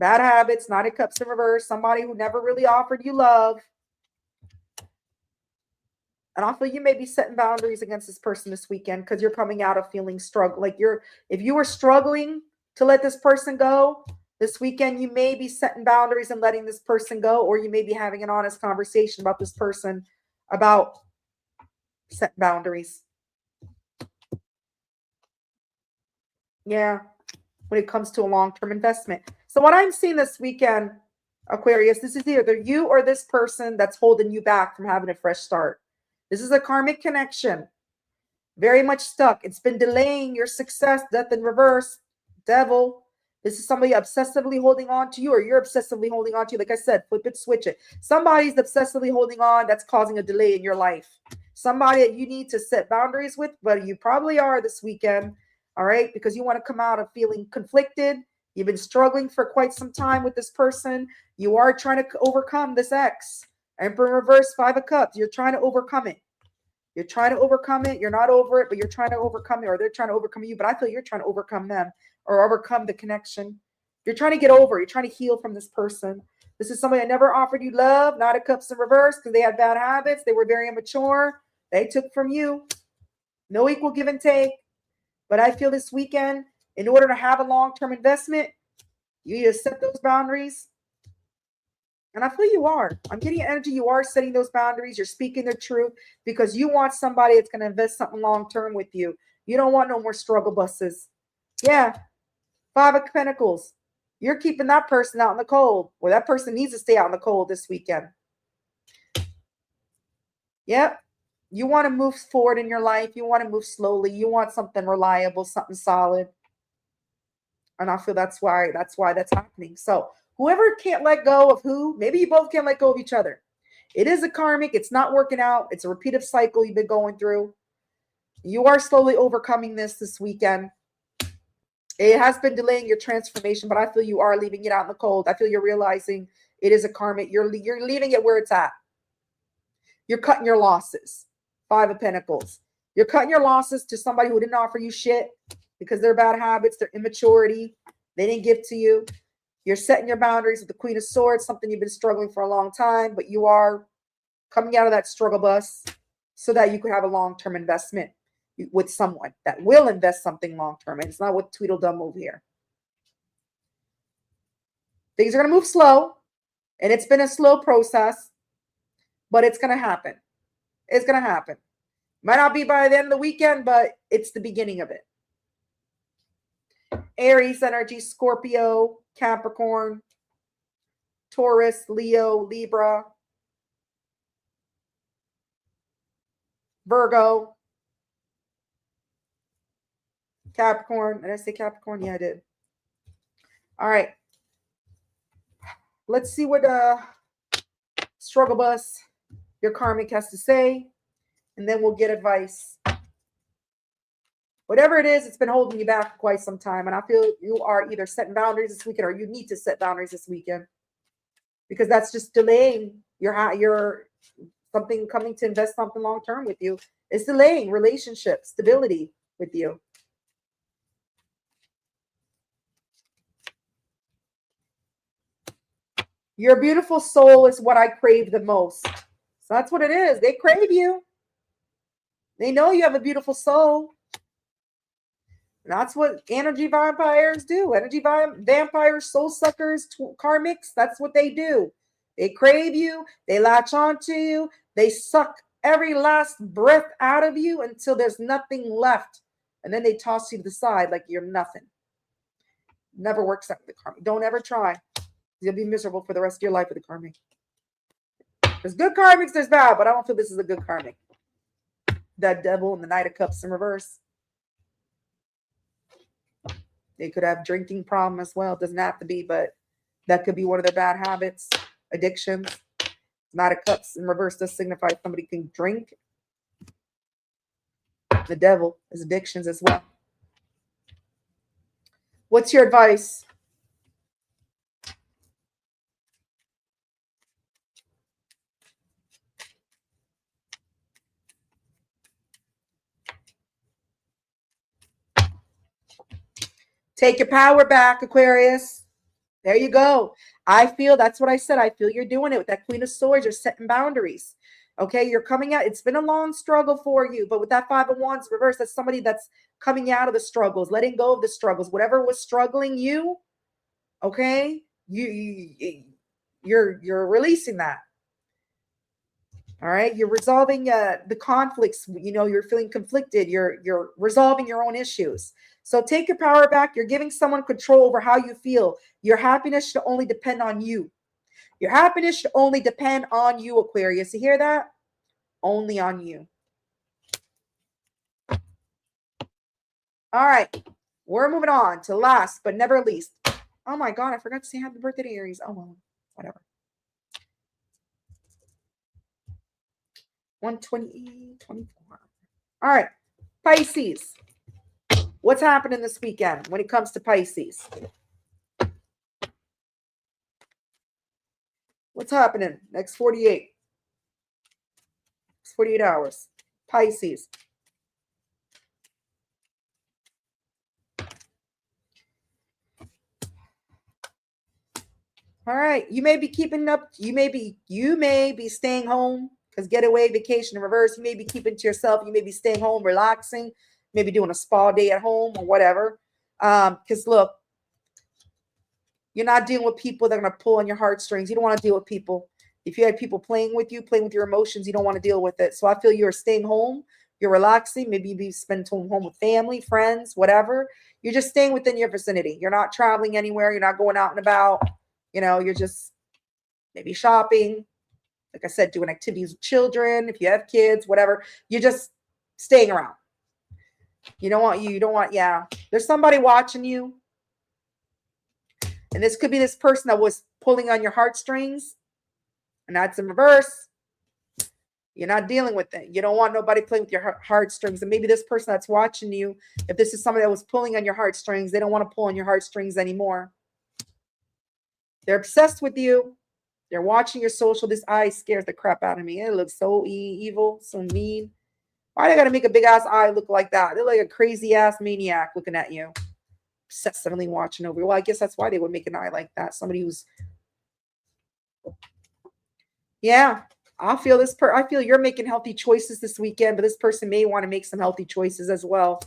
Bad habits. Nine of Cups in reverse. Somebody who never really offered you love. And I feel you may be setting boundaries against this person this weekend because you're coming out of feeling struggle. Like if you were struggling to let this person go this weekend, you may be setting boundaries and letting this person go, or you may be having an honest conversation about this person about setting boundaries. Yeah, when it comes to a long-term investment. So what I'm seeing this weekend, Aquarius, this is either you or this person that's holding you back from having a fresh start. This is a karmic connection. Very much stuck. It's been delaying your success. Death in reverse. Devil. This is somebody obsessively holding on to you, or you're obsessively holding on to you. Like I said, flip it, switch it. Somebody's obsessively holding on that's causing a delay in your life. Somebody that you need to set boundaries with, but you probably are this weekend. All right. Because you want to come out of feeling conflicted. You've been struggling for quite some time with this person. You are trying to overcome this ex. Emperor reverse, Five of Cups. You're trying to overcome it. You're trying to overcome it. You're not over it, but you're trying to overcome it, or they're trying to overcome you. But I feel you're trying to overcome them or overcome the connection. You're trying to get over. You're trying to heal from this person. This is somebody that never offered you love. Nine of Cups in reverse because they had bad habits. They were very immature. They took from you. No equal give and take. But I feel this weekend, in order to have a long-term investment, you need to set those boundaries. And I feel you are. I'm getting energy. You are setting those boundaries. You're speaking the truth because you want somebody that's going to invest something long-term with you. You don't want no more struggle buses. Yeah. Five of Pentacles. You're keeping that person out in the cold. Well, that person needs to stay out in the cold this weekend. Yep. You want to move forward in your life. You want to move slowly. You want something reliable, something solid. And I feel that's why that's happening. So whoever can't let go of who, maybe you both can't let go of each other. It is a karmic. It's not working out. It's a repeated cycle you've been going through. You are slowly overcoming this weekend. It has been delaying your transformation, but I feel you are leaving it out in the cold. I feel you're realizing It is a karmic. You're leaving it where it's at. You're cutting your losses. 5 of Pentacles. You're cutting your losses to somebody who didn't offer you shit because their bad habits, their immaturity, they didn't give to you. You're setting your boundaries with the Queen of Swords, something you've been struggling for a long time, but you are coming out of that struggle bus so that you could have a long-term investment with someone that will invest something long-term. And it's not what Tweedledum move here. Things are going to move slow, and it's been a slow process, but it's going to happen. It's going to happen. Might not be by the end of the weekend, but it's the beginning of it. Aries energy, Scorpio, Capricorn, Taurus, Leo, Libra, Virgo, Capricorn. Did I say Capricorn? Yeah, I did. All right. Let's see what struggle bus your karmic has to say, and then we'll get advice. Whatever it is, it's been holding you back for quite some time, and I feel you are either setting boundaries this weekend or you need to set boundaries this weekend because that's just delaying your something coming to invest something long term with you. It's delaying relationship stability with you. Your beautiful soul is what I crave the most. So that's what it is. They crave you. They know you have a beautiful soul. And that's what energy vampires do. Energy vampires, soul suckers, karmics, that's what they do. They crave you. They latch onto you. They suck every last breath out of you until there's nothing left. And then they toss you to the side like you're nothing. Never works out with the karmic. Don't ever try. You'll be miserable for the rest of your life with the karmic. There's good karmics, there's bad, but I don't feel this is a good karmic. That devil and the Knight of Cups in reverse. They could have drinking problem as well. It doesn't have to be, but that could be one of their bad habits, addictions. Knight of Cups in reverse does signify somebody can drink. The devil is addictions as well. What's your advice? Take your power back, Aquarius. There you go. I feel that's what I said. I feel you're doing it with that Queen of Swords. You're setting boundaries. Okay, you're coming out. It's been a long struggle for you, but with that 5 of Wands reverse, that's somebody that's coming out of the struggles, letting go of the struggles. Whatever was struggling you, okay, you're releasing that. All right, you're resolving the conflicts. You know, you're feeling conflicted. You're resolving your own issues. So take your power back. You're giving someone control over how you feel. Your happiness should only depend on you. Your happiness should only depend on you, Aquarius. You hear that? Only on you. All right, we're moving on to last but never least. Oh my God, I forgot to say happy birthday to Aries. Oh well, whatever. 120, 24. All right, Pisces. What's happening this weekend when it comes to Pisces? What's happening next 48? 48 hours. Pisces. All right. You may be keeping up. You may be staying home because getaway, vacation in reverse. You may be keeping to yourself. You may be staying home, relaxing, maybe doing a spa day at home or whatever. Because look, you're not dealing with people that are going to pull on your heartstrings. You don't want to deal with people. If you had people playing with you, playing with your emotions, you don't want to deal with it. So I feel you're staying home. You're relaxing. Maybe you spend home with family, friends, whatever. You're just staying within your vicinity. You're not traveling anywhere. You're not going out and about. You know, you're just maybe shopping. Like I said, doing activities with children. If you have kids, whatever. You're just staying around. You don't want, yeah. There's somebody watching you. And this could be this person that was pulling on your heartstrings. And that's in reverse. You're not dealing with it. You don't want nobody playing with your heartstrings. And maybe this person that's watching you, if this is somebody that was pulling on your heartstrings, they don't want to pull on your heartstrings anymore. They're obsessed with you. They're watching your social. This eye scares the crap out of me. It looks so evil, so mean. Why they gotta make a big ass eye look like that? They're like a crazy ass maniac looking at you, obsessively watching over you. Well, I guess that's why they would make an eye like that. Somebody who's, yeah. I feel you're making healthy choices this weekend, but this person may want to make some healthy choices as well.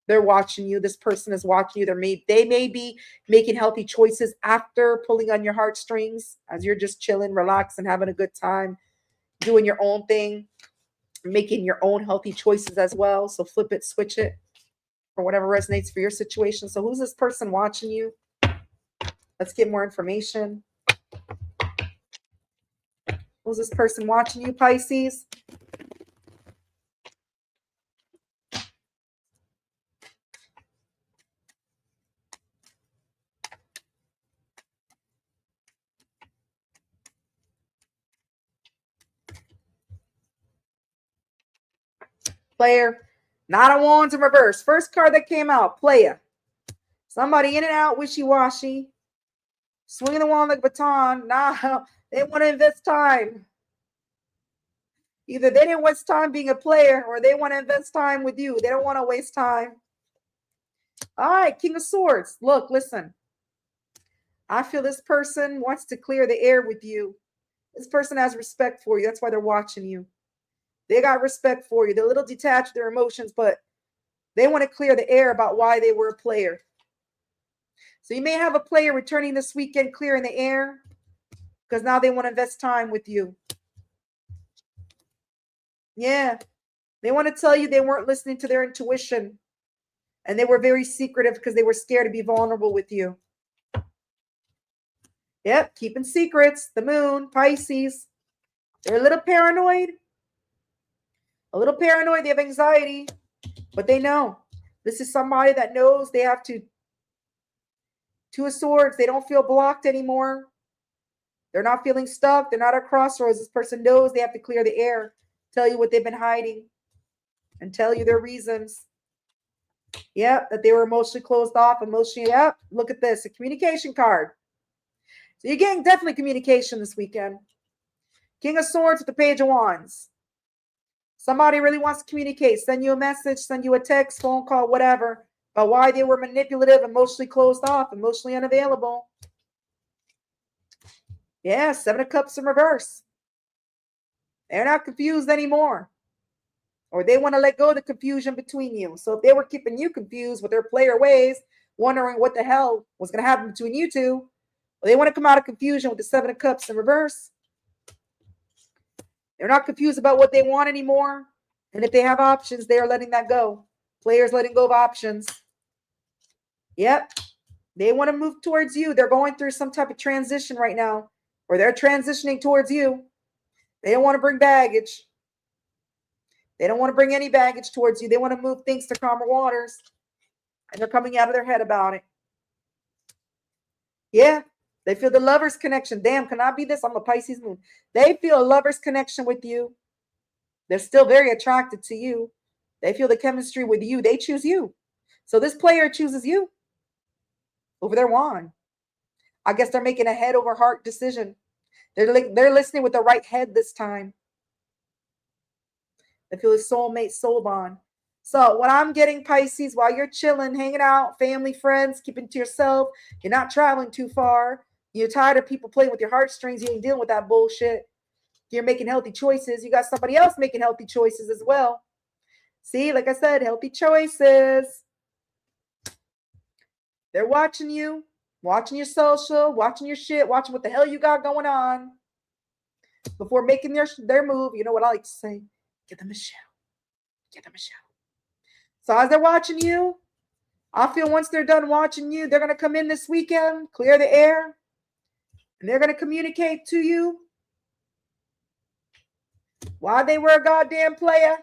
They're watching you. This person is watching you. They may be making healthy choices after pulling on your heartstrings as you're just chilling, relaxing, having a good time, doing your own thing, making your own healthy choices as well. So flip it, switch it for whatever resonates for your situation. So who's this person watching you? Let's get more information. Who's this person watching you, Pisces? Player. Nine of Wands in reverse. First card that came out, player. Somebody in and out, wishy-washy. Swinging the wand like a baton. Nah, they want to invest time. Either they didn't waste time being a player or they want to invest time with you. They don't want to waste time. All right, King of Swords. Look, listen. I feel this person wants to clear the air with you. This person has respect for you. That's why they're watching you. They got respect for you. They're a little detached with their emotions, but they want to clear the air about why they were a player. So you may have a player returning this weekend, clearing the air, because now they want to invest time with you. Yeah. They want to tell you they weren't listening to their intuition. And they were very secretive because they were scared to be vulnerable with you. Yep, keeping secrets. The moon, Pisces. They're a little paranoid. They have anxiety. But they know. This is somebody that knows they have to. Two of Swords. They don't feel blocked anymore. They're not feeling stuck. They're not at crossroads. This person knows they have to clear the air. Tell you what they've been hiding. And tell you their reasons. Yep, that they were emotionally closed off. Emotionally, yep. Look at this. A communication card. So you're getting definitely communication this weekend. King of Swords with the Page of Wands. Somebody really wants to communicate. Send you a message, send you a text, phone call, whatever. About why they were manipulative, emotionally closed off, emotionally unavailable. Yeah, Seven of Cups in reverse. They're not confused anymore. Or they want to let go of the confusion between you. So if they were keeping you confused with their player ways, wondering what the hell was going to happen between you two, well, they want to come out of confusion with the Seven of Cups in reverse. They're not confused about what they want anymore. And if they have options, they are letting that go. Players letting go of options. Yep. They want to move towards you. They're going through some type of transition right now. Or they're transitioning towards you. They don't want to bring baggage. They don't want to bring any baggage towards you. They want to move things to calmer waters. And they're coming out of their head about it. Yeah. They feel the lover's connection. Damn, can I be this? I'm a Pisces moon. They feel a lover's connection with you. They're still very attracted to you. They feel the chemistry with you. They choose you. So this player chooses you over their wand. I guess they're making a head over heart decision. They're listening with the right head this time. They feel a soulmate, soul bond. So what I'm getting, Pisces, while you're chilling, hanging out, family, friends, keeping to yourself, you're not traveling too far. You're tired of people playing with your heartstrings. You ain't dealing with that bullshit. You're making healthy choices. You got somebody else making healthy choices as well. See, like I said, healthy choices. They're watching you, watching your social, watching your shit, watching what the hell you got going on. Before making their move, you know what I like to say? Give them a shout. Give them a shout. So as they're watching you, I feel once they're done watching you, they're going to come in this weekend, clear the air, and they're going to communicate to you why they were a goddamn player.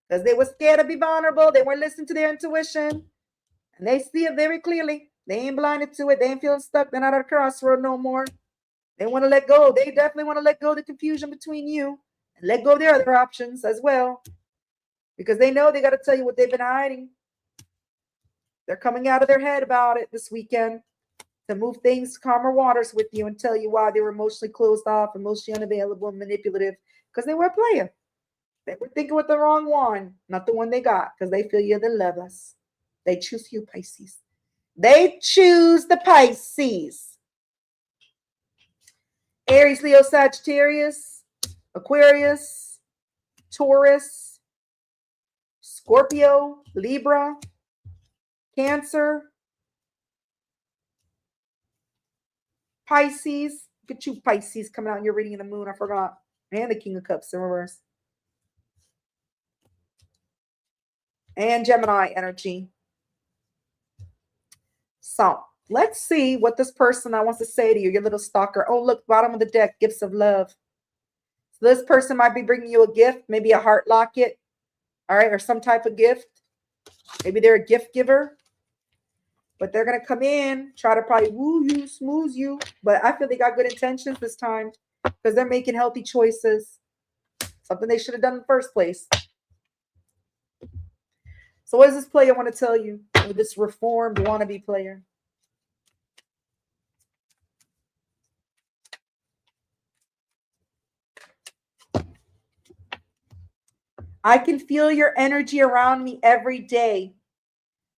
Because they were scared to be vulnerable. They weren't listening to their intuition. And they see it very clearly. They ain't blinded to it. They ain't feeling stuck. They're not at a crossroad no more. They want to let go. They definitely want to let go of the confusion between you and let go of their other options as well. Because they know they got to tell you what they've been hiding. They're coming out of their head about it this weekend. to move things to calmer waters with you and tell you why they were emotionally closed off, emotionally unavailable, and manipulative, because they were playing. They were thinking with the wrong one, not the one they got, because they feel you, they love us. They choose you, Pisces. They choose the Pisces. Aries, Leo, Sagittarius, Aquarius, Taurus, Scorpio, Libra, Cancer, Pisces. Get you, Pisces, coming out in your reading in the moon. I forgot. And the King of Cups in reverse. And Gemini energy. So let's see what this person wants to say to you, your little stalker. Oh, look, bottom of the deck, gifts of love. So this person might be bringing you a gift, maybe a heart locket, all right, or some type of gift. Maybe they're a gift giver, but they're going to come in, try to probably woo you, smooth you. But I feel they got good intentions this time because they're making healthy choices, something they should have done in the first place. So what does this player want to tell you with this reformed wannabe player? I can feel your energy around me every day.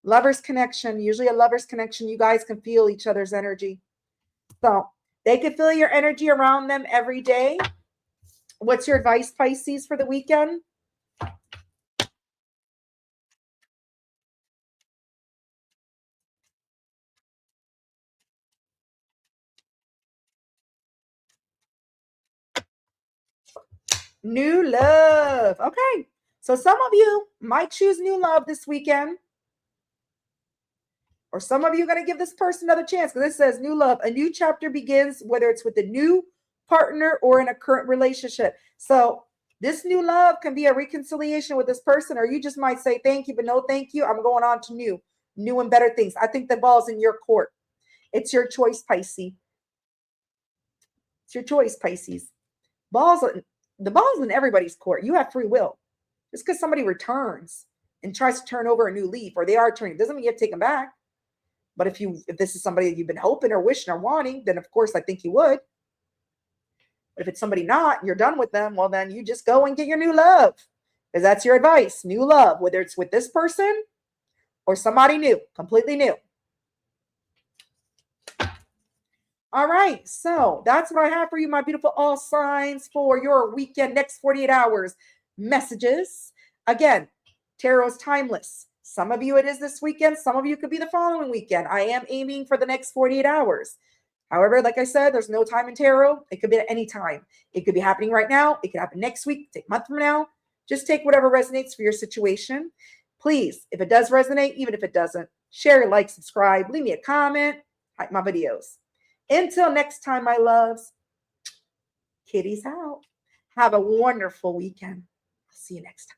Lover's connection, usually a lover's connection, you guys can feel each other's energy. So they can feel your energy around them every day. What's your advice, Pisces, for the weekend? New love. Okay. So some of you might choose new love this weekend. Or some of you are going to give this person another chance because it says new love. A new chapter begins, whether it's with a new partner or in a current relationship. So this new love can be a reconciliation with this person, or you just might say thank you, but no thank you. I'm going on to new and better things. I think the ball's in your court. It's your choice, Pisces. It's your choice, Pisces. The ball's in everybody's court. You have free will. Just because somebody returns and tries to turn over a new leaf, or they are turning, doesn't mean you have to take them back. But if this is somebody that you've been hoping or wishing or wanting, then of course I think you would. But if it's somebody not, and you're done with them, well, then you just go and get your new love. Because that's your advice. New love, whether it's with this person or somebody new, completely new. All right, so that's what I have for you, my beautiful all signs, for your weekend, next 48 hours messages. Again, tarot is timeless. Some of you it is this weekend. Some of you could be the following weekend. I am aiming for the next 48 hours. However, like I said, there's no time in tarot. It could be at any time. It could be happening right now. It could happen next week, take a month from now. Just take whatever resonates for your situation. Please, if it does resonate, even if it doesn't, share, like, subscribe, leave me a comment, like my videos. Until next time, my loves, kitties out. Have a wonderful weekend. I'll see you next time.